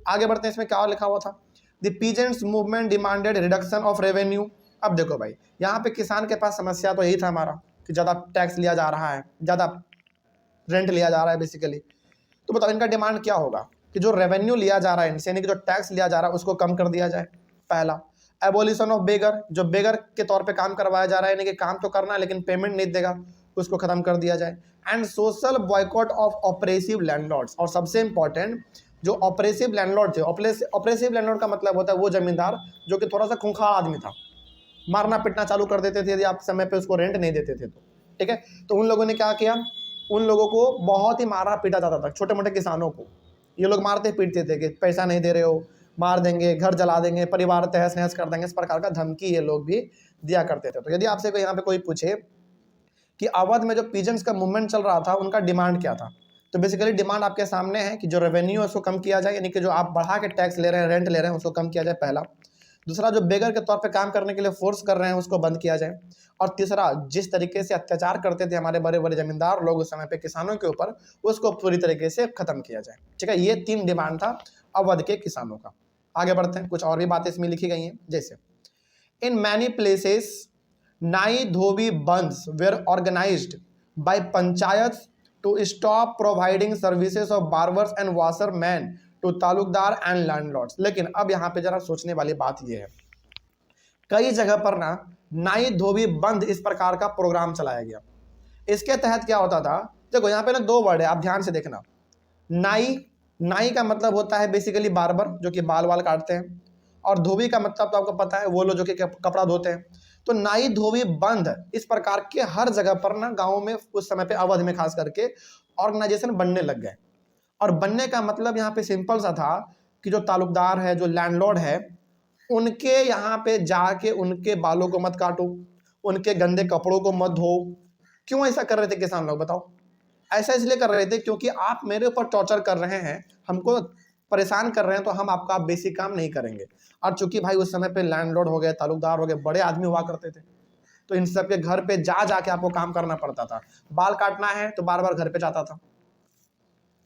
आगे बढ़ते हैं, इसमें क्या लिखा हुआ था, the peasants movement demanded reduction of revenue. अब देखो भाई, यहाँ पे किसान के पास समस्या तो यही था हमारा कि ज़्यादा टैक्स लिया जा रहा है, ज़्यादा रेंट लिया जा रहा है बेसिकली। तो बताओ इनका डिमांड क्या होगा कि जो रेवेन्यू लिया जा रहा है इनसे, यानी कि जो टैक्स लिया जा रहा है उसको कम कर दिया जाए। पहला, एबोलिशन ऑफ बेगर, जो बेगर के तौर पे काम करवाया जा रहा है, यानी कि काम तो करना है लेकिन पेमेंट नहीं देगा, उसको खत्म कर दिया जाए। And social boycott of oppressive landlords, और सबसे इंपॉर्टेंट जो ऑपरेसिव लैंडलॉर्ड थे, ऑपरेसिव लैंडलॉर्ड का मतलब होता है वो जमींदार जो कि थोड़ा सा खूंखार आदमी था, मारना पिटना चालू कर देते थे यदि आप समय पे उसको रेंट नहीं देते थे तो, ठीक है। तो उन लोगों ने क्या किया, उन लोगों को बहुत ही मारा पीटा जाता था, छोटे मोटे किसानों को ये लोग मारते पीटते थे कि पैसा नहीं दे रहे हो, मार देंगे, घर जला देंगे, परिवार तहस नहस कर देंगे, इस प्रकार का धमकी ये लोग भी दिया करते थे। तो यदि आपसे कोई यहाँ पे कोई पूछे कि अवध में जो पीजेंट्स का मूवमेंट चल रहा था उनका डिमांड क्या था, तो बेसिकली डिमांड आपके सामने है कि जो रेवेन्यू है उसको कम किया जाए, यानी कि जो आप बढ़ा के टैक्स ले रहे हैं, रेंट ले रहे हैं, उसको कम किया जाए, पहला। दूसरा, जो बेगर के तौर पे काम करने के लिए फोर्स कर रहे हैं उसको बंद किया जाए। और तीसरा, जिस तरीके से अत्याचार करते थे हमारे बड़े बड़े जमींदार लोग उस समय पे किसानों के ऊपर, उसको पूरी तरीके से खत्म किया जाए, ठीक है। ये 3 डिमांड था अवध के किसानों का। आगे बढ़ते हैं, कुछ और भी बातें इसमें लिखी गई हैं, जैसे इन many places nai dhobi bandhs were organised by panchayat to stop providing services of barbers and washerman to talukdar and landlords. लेकिन अब यहाँ पे जरा सोचने वाली बात यह है, कई जगह पर ना नाई धोबी बंद इस प्रकार का प्रोग्राम चलाया गया। इसके तहत क्या होता था, देखो यहाँ पे ना 2 वर्ड है, आप ध्यान से देखना। नाई का मतलब होता है बेसिकली बार्बर, जो कि बाल वाल काटते हैं, और धोबी का मतलब तो आपको पता है वो लोग जो कि कपड़ा धोते हैं। तो नाई धोबी बंद इस प्रकार के हर जगह पर ना गाँव में उस समय पे अवध में खास करके ऑर्गेनाइजेशन बनने लग गए। और बनने का मतलब यहाँ पे सिंपल सा था कि जो तालुकदार है, जो लैंडलॉर्ड है, उनके यहाँ पे जाके उनके बालों को मत काटो, उनके गंदे कपड़ों को मत धो। क्यों ऐसा कर रहे थे किसान लोग, बताओ? ऐसा इसलिए कर रहे थे क्योंकि आप मेरे ऊपर टॉर्चर कर रहे हैं, हमको परेशान कर रहे हैं, तो हम आपका बेसिक काम नहीं करेंगे। और चूंकि भाई उस समय पे लैंडलॉर्ड हो गए, तालुकदार हो गए, बड़े आदमी हुआ करते थे, तो इन सबके घर पे जा जाके आपको काम करना पड़ता था। बाल काटना है तो बार बार घर पे जाता था,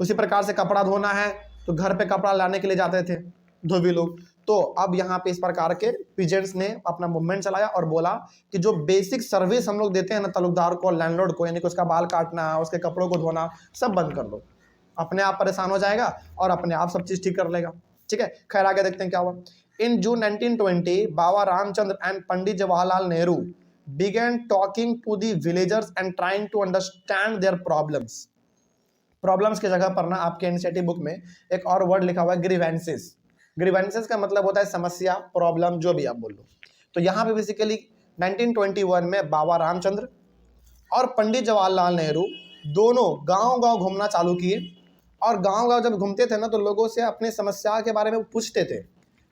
उसी प्रकार से कपड़ा धोना है तो घर पे कपड़ा लाने के लिए जाते थे धोबी लोग। तो अब यहाँ पे इस प्रकार के पीजेंट्स ने अपना मूवमेंट चलाया और बोला कि जो बेसिक सर्विस हम लोग देते हैं ना तालुकदार को, लैंडलॉर्ड को, यानी कि उसका बाल काटना, उसके कपड़ों को धोना, सब बंद कर दो, अपने आप परेशान हो जाएगा और अपने आप सब चीज ठीक कर लेगा, ठीक है। खैर आगे देखते हैं क्या हुआ। In June 1920 Baba Ramchandra and Pandit Jawaharlal Nehru began talking to the villagers and trying to understand their problems की जगह पर ना आपके इनिशिएटिव बुक में एक और वर्ड लिखा हुआ है, ग्रीवेंसेस। ग्रीवेंसेस का मतलब होता है समस्या, प्रॉब्लम, जो भी आप बोल लो। तो यहाँ पे बेसिकली 1921 में बाबा रामचंद्र और पंडित जवाहरलाल नेहरू दोनों गांव-गांव घूमना चालू किए और गांव-गांव जब घूमते थे ना तो लोगों से अपनी समस्या के बारे में पूछते थे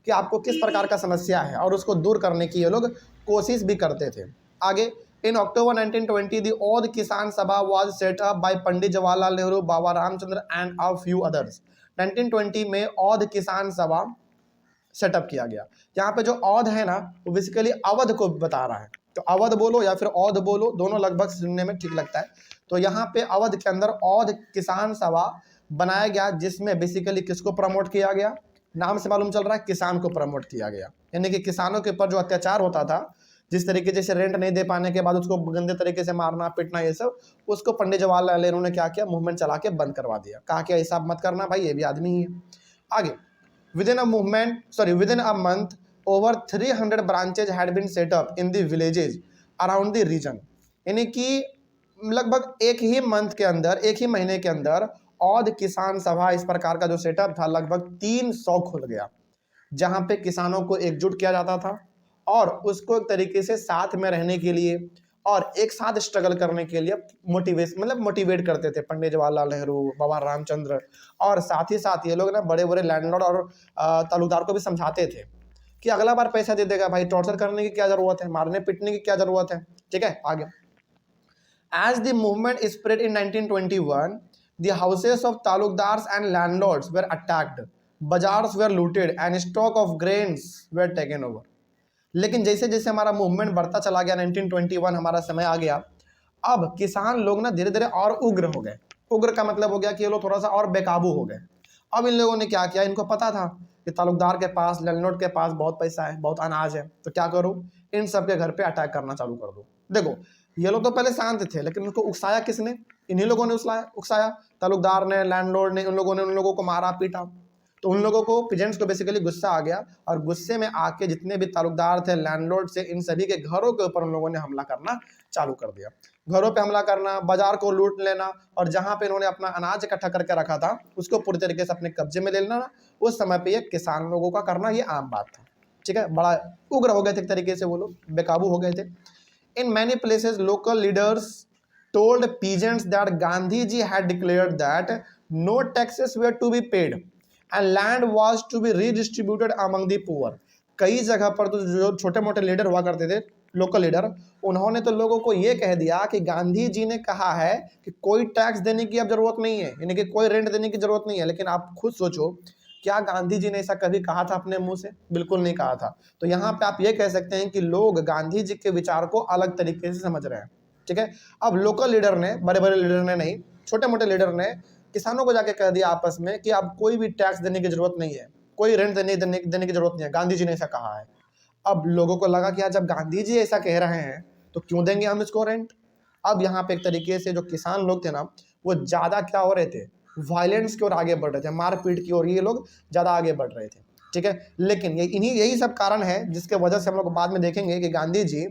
कि आपको किस प्रकार का समस्या है, और उसको दूर करने की ये लोग कोशिश भी करते थे। आगे, इन अक्टूबर 1920 द औध किसान सभा was set up by Pandit Jawaharlal Nehru, Baba Ramchandra and a few others. 1920 में औध किसान सभा सेटअप किया गया। यहाँ पे जो औध है ना वो बेसिकली अवध को बता रहा है, तो अवध बोलो या फिर औध बोलो, दोनों लगभग सुनने में ठीक लगता है। तो यहाँ पे अवध के अंदर औध किसान सभा बनाया गया, जिसमें बेसिकली किसको प्रमोट किया गया, नाम से मालूम चल रहा है किसान को प्रमोट किया गया। यानी कि किसानों के ऊपर जो अत्याचार होता था, जिस तरीके से रेंट नहीं दे पाने के बाद उसको गंदे तरीके से मारना पीटना, ये सब, उसको पंडित जवाहरलाल नेहरू ने क्या किया, मूवमेंट चला के बंद करवा दिया। कहा कि ऐसा मत करना भाई, ये भी आदमी ही है। आगे, within a month over 300 branches had been set up in the villages around the region। यानी कि लगभग एक ही मंथ के अंदर, एक ही महीने के अंदर औध किसान सभा इस प्रकार का जो सेटअप था लगभग 300 खुल गया, जहां पे किसानों को एकजुट किया जाता था और उसको एक तरीके से साथ में रहने के लिए और एक साथ स्ट्रगल करने के लिए मोटिवेट करते थे पंडित जवाहरलाल नेहरू, बाबा रामचंद्र। और साथ ही साथ ये लोग ना बड़े बड़े लैंडलॉर्ड और तालुकदार को भी समझाते थे कि अगला बार पैसा दे देगा भाई, टॉर्चर करने की क्या जरूरत है, मारने पीटने की क्या जरूरत है। ठीक है, आगे, as the movement spread in 1921 the houses of talukdars and landlords were attacked, bazaars were looted and stock of grains were taken over। लेकिन जैसे जैसे हमारा मूवमेंट बढ़ता चला गया, 1921 हमारा समय आ गया, अब किसान लोग ना धीरे धीरे और उग्र हो गए। उग्र का मतलब हो गया कि ये लोग थोड़ा सा और बेकाबू हो गए। अब इन लोगों ने क्या किया, इनको पता था कि तालुकदार के पास, लैंडलॉर्ड के पास बहुत पैसा है, बहुत अनाज है, तो क्या करूं, इन सब के घर पे अटैक करना चालू कर दो। देखो, ये लोग तो पहले शांत थे, लेकिन उनको उकसाया किसने, इन्हीं लोगों ने उकसाया, तालुकदार ने, लैंडलॉर्ड ने, उन लोगों को मारा पीटा। तो उन लोगों को, पीजेंट्स को बेसिकली गुस्सा आ गया, और गुस्से में आके जितने भी तालुकदार थे, लैंडलॉर्ड से, इन सभी के घरों के ऊपर उन लोगों ने हमला करना चालू कर दिया। घरों पे हमला करना, बाजार को लूट लेना, और जहां पे इन्होंने अपना अनाज इकट्ठा करके रखा था उसको पूरी तरीके से अपने कब्जे में ले लेना, उस समय पे ये किसान लोगों का करना ये आम बात था। ठीक है, बड़ा उग्र हो गए थे एक तरीके से, वो लोग बेकाबू हो गए थे। इन many places local leaders told peasants that Gandhi ji had declared that no taxes were to be paid and land was to be redistributed among the poor। कई जगह पर तो जो छोटे मोटे लीडर हुआ करते थे, लोकल लीडर, उन्होंने तो लोगों को ये कह दिया कि गांधी जी ने कहा है कि कोई टैक्स देने की अब जरूरत नहीं है, यानी कि कोई रेंट देने की जरूरत नहीं है। लेकिन आप खुद सोचो, क्या गांधी जी ने ऐसा कभी कहा था अपने मुंह से? बिल्कुल नहीं कहा था। तो यहाँ पे आप ये कह सकते हैं कि लोग गांधी जी के विचार को अलग तरीके से समझ रहे हैं। ठीक है, अब लोकल लीडर ने, बड़े बड़े लीडर ने नहीं, छोटे मोटे लीडर ने किसानों को जाके कह दिया आपस में कि अब कोई भी टैक्स देने की जरूरत नहीं है, कोई रेंट देने की जरूरत नहीं है, गांधी जी ने ऐसा कहा है। अब लोगों को लगा कि यार जब गांधी जी ऐसा कह रहे हैं तो क्यों देंगे हम इसको रेंट। अब यहाँ पे एक तरीके से जो किसान लोग थे ना, वो ज्यादा क्या हो रहे थे, वायलेंस की ओर आगे बढ़ रहे थे, मारपीट की ओर ये लोग ज्यादा आगे बढ़ रहे थे। ठीक है, लेकिन यही सब कारण है जिसके वजह से हम लोग बाद में देखेंगे कि Gandhi ji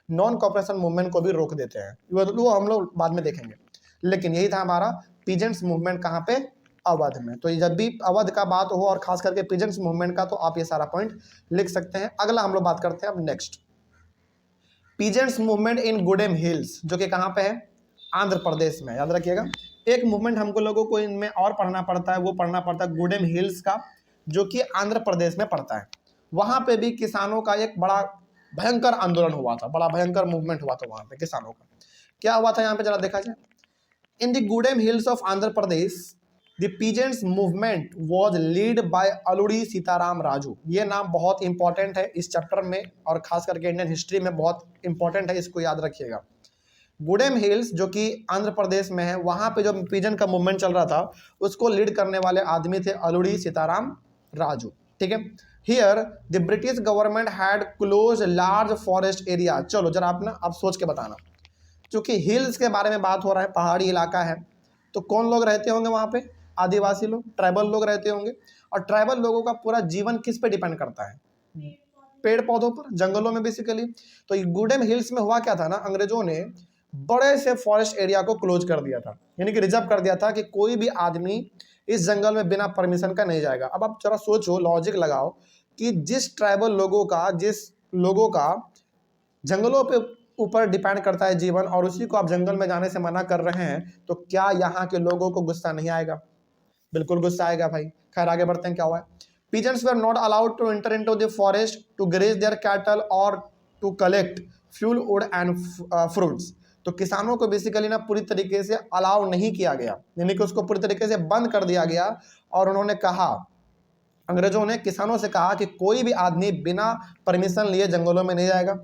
non cooperation movement को भी रोक देते हैं, वो हम लोग बाद में देखेंगे। लेकिन यही था हमारा पीजेंट्स मूवमेंट, कहाँ पे, अवध में। तो जब भी अवध का बात हो और खास करके पीजेंट्स मूवमेंट का, तो आप ये सारा पॉइंट लिख सकते हैं। अगला हम लोग बात करते हैं अब next, peasants movement in Gudem hills, जो कि कहाँ पे है, आंध्र प्रदेश में। याद रखिएगा, एक मूवमेंट हमको लोगों को इनमें और पढ़ना पड़ता है, वो पढ़ना पड़ता है गुडेम हिल्स का, जो कि आंध्र प्रदेश में पड़ता है। वहां पे भी किसानों का एक बड़ा भयंकर आंदोलन हुआ था, बड़ा भयंकर मूवमेंट हुआ था वहां पे किसानों का। क्या हुआ था यहाँ पे जरा देखा जाए। In the Gudem hills of Andhra Pradesh the peasants movement was led bye Alluri Sitaram Raju. ये नाम बहुत इंपॉर्टेंट है इस चैप्टर में, और खास करके इंडियन हिस्ट्री में बहुत इंपॉर्टेंट है, इसको याद रखिएगा। गुडेम हिल्स जो कि आंध्र प्रदेश में है, वहां पे जो पीजन का मूवमेंट चल रहा था उसको लीड करने वाले आदमी थे अलूरी सीताराम राजू। ठीक है, here the British government had close large forest area. चलो जरा आप ना अब सोच के बताना, क्योंकि हिल्स के बारे में बात हो रहा है, पहाड़ी इलाका है, तो कौन लोग रहते होंगे वहां पे, आदिवासी लोग, ट्राइबल लोग रहते होंगे। और ट्राइबल लोगों का पूरा जीवन किस पे डिपेंड करता है, पेड़ पौधों पर, जंगलों में बेसिकली। तो गुडेम हिल्स में हुआ क्या था ना, अंग्रेजों ने बड़े से फॉरेस्ट एरिया को क्लोज कर दिया था, यानी कि रिजर्व कर दिया था कि कोई भी आदमी इस जंगल में बिना परमिशन का नहीं जाएगा। अब आप जरा सोचो, लॉजिक लगाओ कि जिस ट्राइबल लोगों का जंगलों पे ऊपर डिपेंड करता है जीवन, और उसी को आप जंगल में जाने से मना कर रहे हैं, तो क्या यहाँ के लोगों को गुस्सा नहीं आएगा? बिल्कुल गुस्सा आएगा भाई। खैर आगे बढ़ते हैं, क्या हुआ है। Pigeons were not allowed to enter into the forest to graze their cattle or to collect fuel wood and fruits। तो किसानों को बेसिकली ना पूरी तरीके से अलाउ नहीं किया गया, यानी कि उसको पूरी तरीके से बंद कर दिया गया। और उन्होंने कहा, अंग्रेजों ने किसानों से कहा कि कोई भी आदमी बिना परमिशन लिए जंगलों में नहीं जाएगा,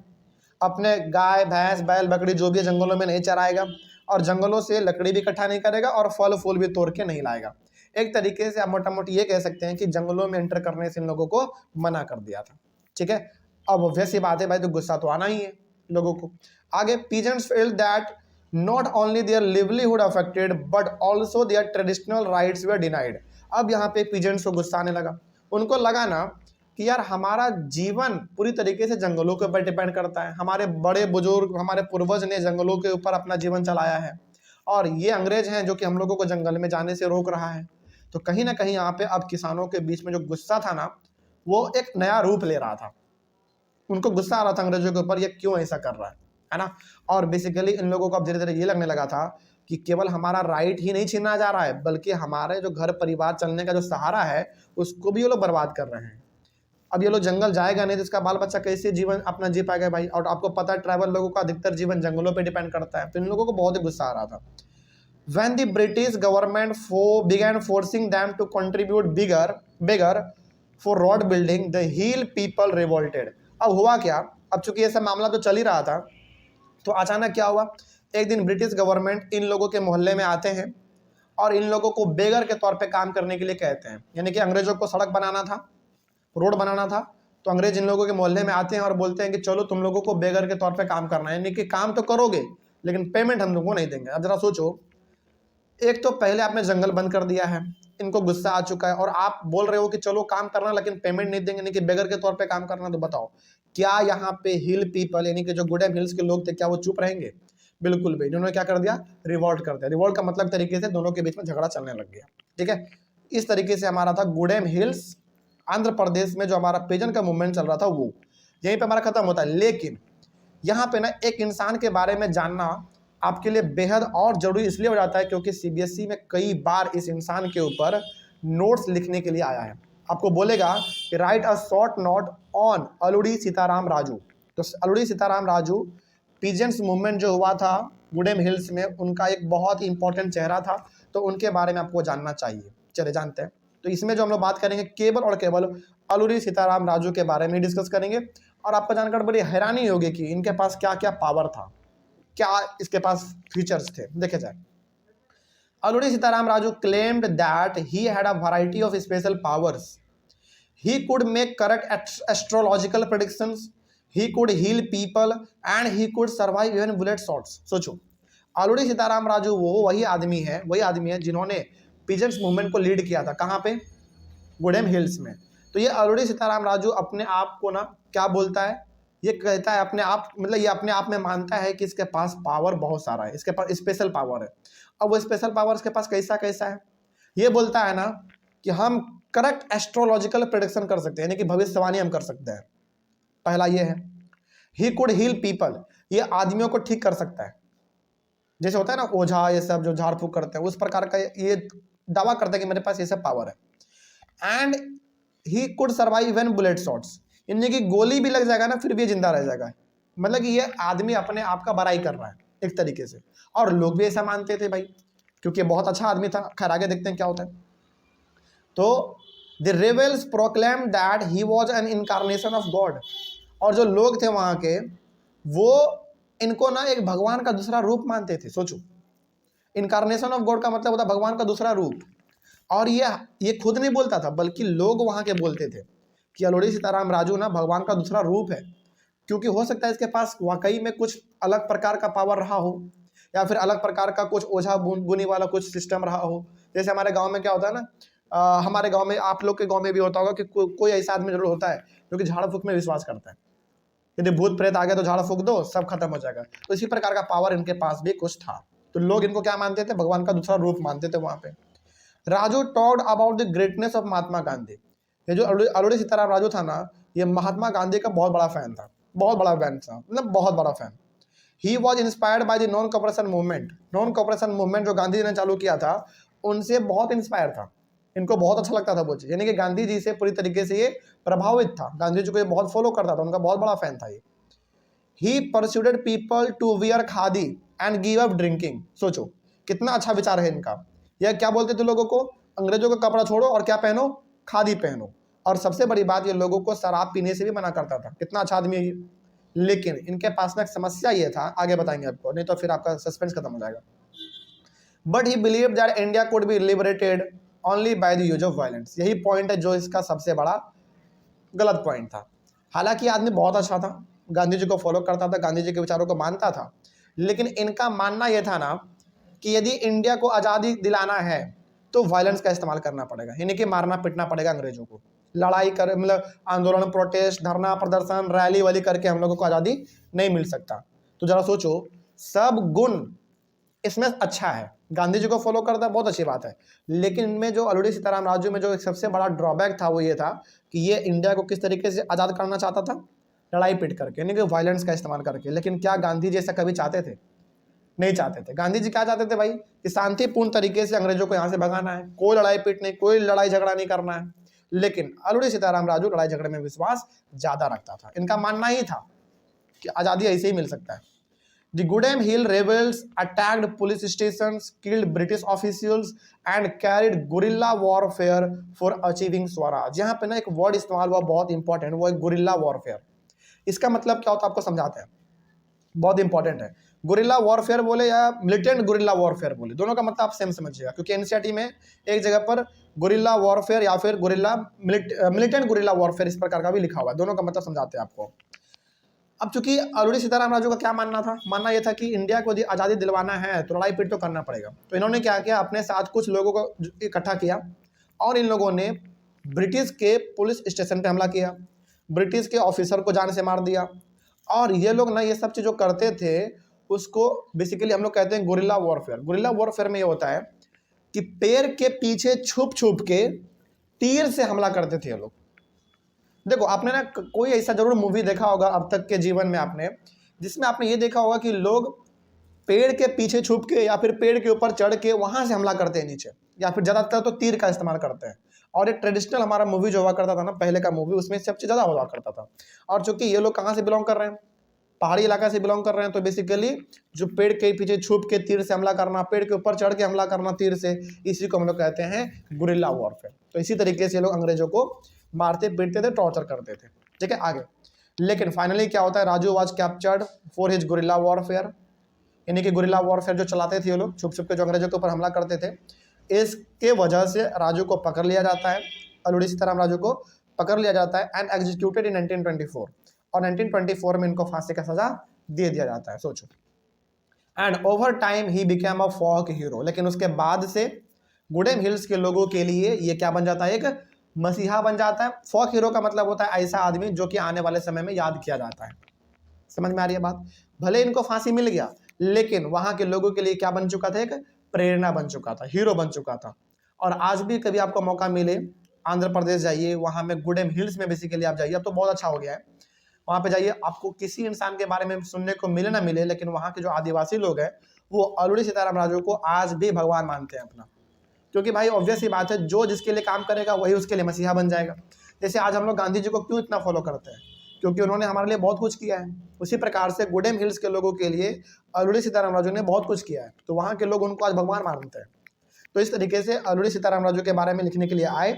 अपने गाय भैंस बैल बकरी जो भी है जंगलों में नहीं चराएगा, और जंगलों से लकड़ी भी इकट्ठा नहीं करेगा और फल फूल भी तोड़ के नहीं लाएगा। एक तरीके से आप मोटा मोटी ये कह सकते हैं कि जंगलों में एंटर करने से इन लोगों को मना कर दिया था। ठीक है, अब वैसी बात है भाई, तो गुस्सा तो आना ही है लोगों को। आगे, pigeons felt that not only their livelihood affected but also their traditional rights were denied। अब यहाँ पे pigeons को गुस्सा आने लगा। उनको लगा ना कि यार हमारा जीवन पूरी तरीके से जंगलों के ऊपर डिपेंड करता है, हमारे बड़े बुजुर्ग हमारे पूर्वज ने जंगलों के ऊपर अपना जीवन चलाया है, और ये अंग्रेज हैं जो कि हम लोगों को जंगल में जाने से रोक रहा है। तो कहीं ना कहीं यहाँ पे अब किसानों के बीच में जो गुस्सा था ना, वो एक नया रूप ले रहा था। उनको गुस्सा आ रहा था अंग्रेजों के ऊपर, ये क्यों ऐसा कर रहा है ना। और बेसिकली इन लोगों को अब धीरे धीरे ये लगने लगा था कि केवल हमारा राइट ही नहीं छीना जा रहा है, बल्कि हमारे जो घर परिवार चलने का जो सहारा है उसको भी ये लोग बर्बाद कर रहे हैं। अब ये लोग जंगल जाएगा नहीं तो इसका बाल बच्चा कैसे जीवन अपना जी पाएगा भाई। और आपको पता है ट्राइबल लोगों का अधिकतर जीवन जंगलों पे डिपेंड करता है। तो इन लोगों को बहुत ही गुस्सा आ रहा था। When the British government began forcing them to contribute bigger for road building, the hill people revolted। अब हुआ क्या, अब चूंकि ये सब मामला तो चल ही रहा था, तो अचानक क्या हुआ, एक दिन ब्रिटिश गवर्नमेंट इन लोगों के मोहल्ले में आते हैं और इन लोगों को बेगर के तौर पे काम करने के लिए कहते हैं। यानी कि अंग्रेजों को सड़क बनाना था, रोड बनाना था, तो अंग्रेज इन लोगों के मोहल्ले में आते हैं और बोलते हैं कि चलो तुम लोगों को बेगर के तौर पे काम करना है, यानी कि काम तो करोगे लेकिन पेमेंट हम लोगों को नहीं देंगे। अब जरा सोचो, एक तो पहले आपने जंगल बंद कर दिया है, इनको गुस्सा आ चुका है, और आप बोल रहे हो कि चलो काम करना लेकिन पेमेंट नहीं देंगे, यानी कि बेगर के तौर पे काम करना। तो बताओ क्या यहाँ पे हिल पीपल यानी कि जो गुडेम हिल्स के लोग थे, क्या वो चुप रहेंगे? बिल्कुल भी। इन्होंने क्या कर दिया, रिवॉल्ट कर दिया। रिवॉल्ट का मतलब तरीके से दोनों के बीच में झगड़ा चलने लग गया। ठीक है, इस तरीके से हमारा था गुडेम हिल्स आंध्र प्रदेश में जो हमारा पिजन का मूवमेंट चल रहा था वो यहीं पे हमारा खत्म होता है। लेकिन यहाँ पे ना एक इंसान के बारे में जानना आपके लिए बेहद और जरूरी इसलिए हो जाता है क्योंकि सीबीएसई में कई बार इस इंसान के ऊपर नोट्स लिखने के लिए आया है। आपको बोलेगा कि right a short note on Alluri Sitaram Raju. तो अलूरी सीताराम राजू पिजेंट्स मूवमेंट जो हुआ था गुडेम हिल्स में, उनका एक बहुत ही इंपॉर्टेंट चेहरा था, तो उनके बारे में आपको जानना चाहिए। चले जानते हैं। तो इसमें जो हम लोग बात करेंगे केवल और केवल अलूरी सीताराम राजू के बारे में डिस्कस करेंगे, और आपको जानकर बड़ी हैरानी होगी कि इनके पास क्या क्या पावर था, क्या इसके पास फीचर्स थे। देखे जाए, Alluri Sitaram Raju claimed that he had a variety of special powers. He could make correct astrological predictions, he could heal people and he could survive even bullet shots। सोचो, अलूरी सीताराम राजू वही आदमी है जिन्होंने पिजेंट्स मूवमेंट को लीड किया था। कहाँ पे? गुडेम हिल्स में। तो ये अलूरी सीताराम राजू अपने आप को ना क्या बोलता है, ये कहता है अपने आप, मतलब ये अपने आप में मानता है कि इसके पास पावर बहुत सारा है, इसके पास स्पेशल पावर है। अब वो स्पेशल पावर इसके पास कैसा कैसा है, ये बोलता है ना कि हम करेक्ट एस्ट्रोलॉजिकल प्रेडिक्शन कर सकते हैं, यानी कि भविष्यवाणी हम कर सकते हैं। पहला ये है। ही कुड हील पीपल, ये आदमियों को ठीक कर सकता है। जैसे होता है ना ओझा ये सब जो झाड़ फूक करते हैं, उस प्रकार का ये दावा करता है कि मेरे पास ये सब पावर है। And he could survive even bullet shots, यानी कि गोली भी लग जाएगा ना फिर भी जिंदा रह जाएगा। मतलब कि ये आदमी अपने आप का बड़ाई कर रहा है एक तरीके से, और लोग भी ऐसा मानते थे भाई, क्योंकि बहुत अच्छा आदमी था। खैर आगे देखते हैं क्या होता है। तो the rebels proclaim that he was an incarnation of God, और जो लोग थे वहां के वो इनको ना एक भगवान का दूसरा रूप मानते थे। सोचो, इनकारनेशन ऑफ गॉड का मतलब होता भगवान का दूसरा रूप। और ये खुद नहीं बोलता था, बल्कि लोग वहां के बोलते थे कि अलूरी सीताराम राजू ना भगवान का दूसरा रूप है, क्योंकि हो सकता है इसके पास वाकई में कुछ अलग प्रकार का पावर रहा हो, या फिर अलग प्रकार का कुछ ओझा बुनी वाला कुछ सिस्टम रहा हो। जैसे हमारे गांव में क्या होता है ना, हमारे गांव में, आप लोग के गांव में भी होता होगा कि कोई ऐसा आदमी जरूर होता है जो कि झाड़ फूक में विश्वास करता है। यदि भूत प्रेत आ गया तो झाड़ फूक दो, सब खत्म हो जाएगा। तो इसी प्रकार का पावर इनके पास भी कुछ था। तो लोग इनको क्या मानते थे, भगवान का दूसरा रूप मानते थे वहां पे। Raju talked about the greatness of Mahatma Gandhi. ये जो अलूरी सीताराम राजू था ना, ये महात्मा गांधी का बहुत बड़ा फैन था, बहुत बड़ा फैन था, मतलब बहुत बड़ा fan. He was inspired by the non cooperation movement. Non cooperation movement जो गांधी जी ने चालू किया था, उनसे बहुत इंस्पायर था। इनको बहुत अच्छा लगता था वो चीज़, यानी कि गांधी जी से पूरी तरीके से ये प्रभावित था, गांधी जी को ये बहुत फॉलो करता था, उनका बहुत बड़ा फैन था ये। He persuaded people to wear khadi and give up drinking. सोचो कितना अच्छा विचार है इनका। यह क्या बोलते थे लोगों को, अंग्रेजों का कपड़ा छोड़ो और क्या पहनो, खादी पहनो। और सबसे बड़ी बात, ये लोगों को शराब पीने से भी मना करता था। कितना अच्छा आदमी है ये। लेकिन इनके पास में एक समस्या ये था, आगे बताएंगे आपको, नहीं तो फिर आपका सस्पेंस खत्म हो जाएगा। But he believe that India could be liberated only by the use of violence. यही पॉइंट है जो इसका सबसे बड़ा गलत पॉइंट था। हालांकि आदमी बहुत अच्छा था, गांधी जी को फॉलो करता था, गांधी जी के विचारों को मानता था, लेकिन इनका मानना यह था ना कि यदि इंडिया को आज़ादी दिलाना है तो वायलेंस का इस्तेमाल करना पड़ेगा, यानी कि मारना पीटना पड़ेगा अंग्रेजों को, लड़ाई कर मतलब आंदोलन, प्रोटेस्ट, धरना प्रदर्शन, रैली वाली करके हम लोगों को आज़ादी नहीं मिल सकता। तो जरा सोचो, सब गुण इसमें अच्छा है, गांधी जी को फॉलो करता है, बहुत अच्छी बात है, लेकिन इनमें जो अल्लूरी सीताराम राजू में जो एक सबसे बड़ा ड्रॉबैक था वो ये था कि ये इंडिया को किस तरीके से आज़ाद करना चाहता था, लड़ाई पीट करके, यानी कि वायलेंस का इस्तेमाल करके। लेकिन क्या गांधी जी ऐसा कभी चाहते थे? नहीं चाहते थे। गांधी जी क्या चाहते थे भाई, कि शांतिपूर्ण तरीके से अंग्रेजों को यहाँ से भगाना है, कोई लड़ाई पीट नहीं, कोई लड़ाई झगड़ा नहीं करना है। लेकिन अल्लूरी सीताराम राजू लड़ाई झगड़े में विश्वास ज्यादा रखता था, इनका मानना ही था कि आज़ादी ऐसे ही मिल सकता है। The Goodham Hill rebels attacked police stations, killed British officials and carried guerrilla warfare for achieving Swaraj. यहाँ पे ना एक वर्ड इस्तेमाल हुआ बहुत इंपॉर्टेंट, वो है गुरिल्ला वॉरफेयर। इसका मतलब क्या होता है आपको समझाते हैं, बहुत इंपॉर्टेंट है। गुरिल्ला वॉरफेयर बोले या मिलिटेंट गुरिल्ला वॉरफेयर बोले, दोनों का मतलब आप सेम समझिएगा, क्योंकि एनसीईआरटी में एक जगह पर गुरिल्ला वॉरफेयर या फिर गुरिल्ला मिलिटेंट गुरिल्ला वॉरफेयर इस प्रकार का भी लिखा हुआ है, दोनों का मतलब समझाते हैं आपको। अब चूंकि अल्लूरी सीताराम राजू का क्या मानना था, मानना यह था कि इंडिया को यदि आज़ादी दिलवाना है तो लड़ाई पीट तो करना पड़ेगा। तो इन्होंने क्या किया, अपने साथ कुछ लोगों को इकट्ठा किया और इन लोगों ने ब्रिटिश के पुलिस स्टेशन पे हमला किया, ब्रिटिश के ऑफिसर को जान से मार दिया। और ये लोग ना ये सब चीज़ जो करते थे उसको बेसिकली हम लोग कहते हैं गुरिल्ला वॉरफेयर। गुरिल्ला वॉरफेयर में ये होता है कि पेड़ के पीछे छुप छुप के तीर से हमला करते थे ये लोग। देखो आपने ना कोई ऐसा जरूर मूवी देखा होगा अब तक के जीवन में आपने, जिसमें आपने ये देखा होगा कि लोग पेड़ के पीछे छुप के या फिर पेड़ के ऊपर चढ़ के वहां से हमला करते हैं नीचे, या फिर ज़्यादातर तो तीर का इस्तेमाल करते हैं। और एक ट्रेडिशनल हमारा मूवी जो हुआ करता था ना, पहले का मूवी, उसमें सबसे ज़्यादा हुआ करता था। और चूंकि ये लोग कहाँ से बिलोंग कर रहे हैं, पहाड़ी इलाका से बिलोंग कर रहे हैं, तो बेसिकली जो पेड़ के पीछे छुप के तीर से हमला करना, पेड़ के ऊपर चढ़ के हमला करना तीर से, इसी को हम लोग कहते हैं गुरिल्ला वॉरफेयर। तो इसी तरीके से ये लोग अंग्रेजों को मारते पीटते थे, टॉर्चर करते थे। ठीक है, आगे। लेकिन फाइनली क्या होता है, Raju was captured for his guerrilla warfare, यानी कि गुरिल्ला वॉरफेयर जो चलाते थे ये लोग, छुप छुप के जो अंग्रेजों के ऊपर हमला करते थे, इसके वजह से राजू को पकड़ लिया जाता है, अल्लूरी सीताराम राजू को पकड़ लिया जाता है एंड एग्जीक्यूटेड इन 1924। और 1924 में इनको फांसी का सजा दे दिया जाता है, सोचो। And over time he became a folk hero. लेकिन उसके बाद से गुडेम हिल्स के लोगों के लिए ये क्या बन जाता है, एक मसीहा बन जाता है। फोक हीरो का मतलब होता है ऐसा आदमी जो कि आने वाले समय में याद किया जाता है। समझ में आ रही है बात? भले इनको फांसी मिल गया, लेकिन वहां के लोगों के लिए क्या बन चुका था, एक प्रेरणा बन चुका था, हीरो बन चुका था। और आज भी कभी आपको मौका मिले, आंध्र प्रदेश जाइए, वहां में गुडेम हिल्स में बेसिकली आप जाइए, अब तो बहुत अच्छा हो गया है, वहां पे जाइए, आपको किसी इंसान के बारे में सुनने को मिले ना मिले, लेकिन वहां के जो आदिवासी लोग हैं वो अल्लूरी सीताराम राजू को आज भी भगवान मानते हैं अपना। क्योंकि भाई ऑब्वियस ही बात है, जो जिसके लिए काम करेगा वही उसके लिए मसीहा बन जाएगा। जैसे आज हम लोग गांधी जी को क्यों इतना फॉलो करते हैं, क्योंकि उन्होंने हमारे लिए बहुत कुछ किया है। उसी प्रकार से गुडेम हिल्स के लोगों के लिए अल्लूरी सीताराम राजू ने बहुत कुछ किया है, तो वहाँ के लोग उनको आज भगवान मानते हैं। तो इस तरीके से अल्लूरी सीताराम राजू के बारे में लिखने के लिए आए,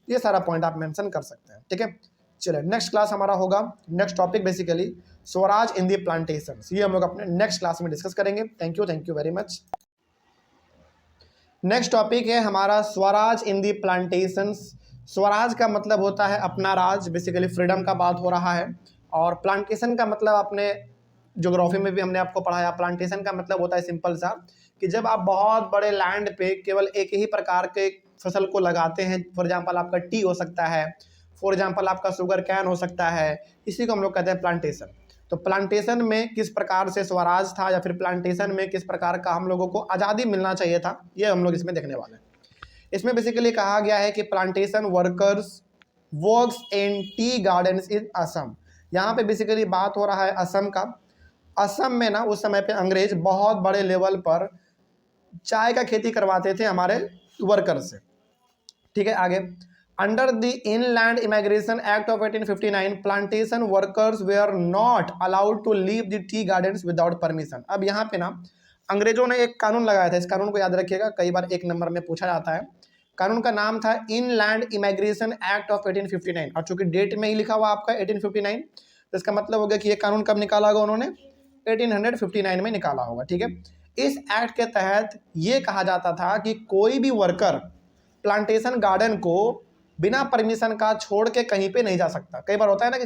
ये सारा पॉइंट आप मेंशन कर सकते हैं। ठीक है, चलिए नेक्स्ट क्लास हमारा होगा, नेक्स्ट टॉपिक बेसिकली स्वराज इन दी प्लांटेशंस, ये हम लोग अपने नेक्स्ट क्लास में डिस्कस करेंगे। Thank you very much. Next topic है हमारा स्वराज इन दी प्लांटेशंस। स्वराज का मतलब होता है अपना राज, बेसिकली फ्रीडम का बात हो रहा है। और प्लांटेशन का मतलब आपने ज्योग्राफी में भी हमने आपको पढ़ाया, प्लांटेशन का मतलब होता है सिंपल सा कि जब आप बहुत बड़े लैंड पे केवल एक ही प्रकार के फसल को लगाते हैं, फॉर एग्जांपल आपका टी हो सकता है, फॉर एग्जांपल आपका शुगर कैन हो सकता है, इसी को हम लोग कहते हैं प्लांटेशन। तो प्लांटेशन में किस प्रकार से स्वराज था या फिर प्लांटेशन में किस प्रकार का हम लोगों को आज़ादी मिलना चाहिए था, ये हम लोग इसमें देखने वाले हैं। इसमें बेसिकली कहा गया है कि plantation workers works in tea gardens in Assam. यहाँ पे बेसिकली बात हो रहा है असम का। असम में ना उस समय पे अंग्रेज बहुत बड़े लेवल पर चाय का खेती करवाते थे हमारे वर्कर से। ठीक है, आगे under the inland immigration act of 1859 plantation workers were not allowed to leave the tea gardens without permission. अब यहाँ पे ना अंग्रेजों ने एक कानून लगाया था, इस कानून को याद रखिएगा, कई बार एक नंबर में पूछा जाता है। कानून का नाम था इनलैंड इमिग्रेशन एक्ट ऑफ 1859, और चूंकि डेट में ही लिखा हुआ आपका 1859, तो इसका मतलब हो गया कि ये कानून कब निकाला होगा उन्होंने, 1859 में निकाला होगा। ठीक है, इस एक्ट के तहत ये कहा जाता था कि कोई भी वर्कर प्लांटेशन गार्डन को बिना परमिशन का छोड़ के कहीं पे नहीं जा सकता। कई बार होता है ना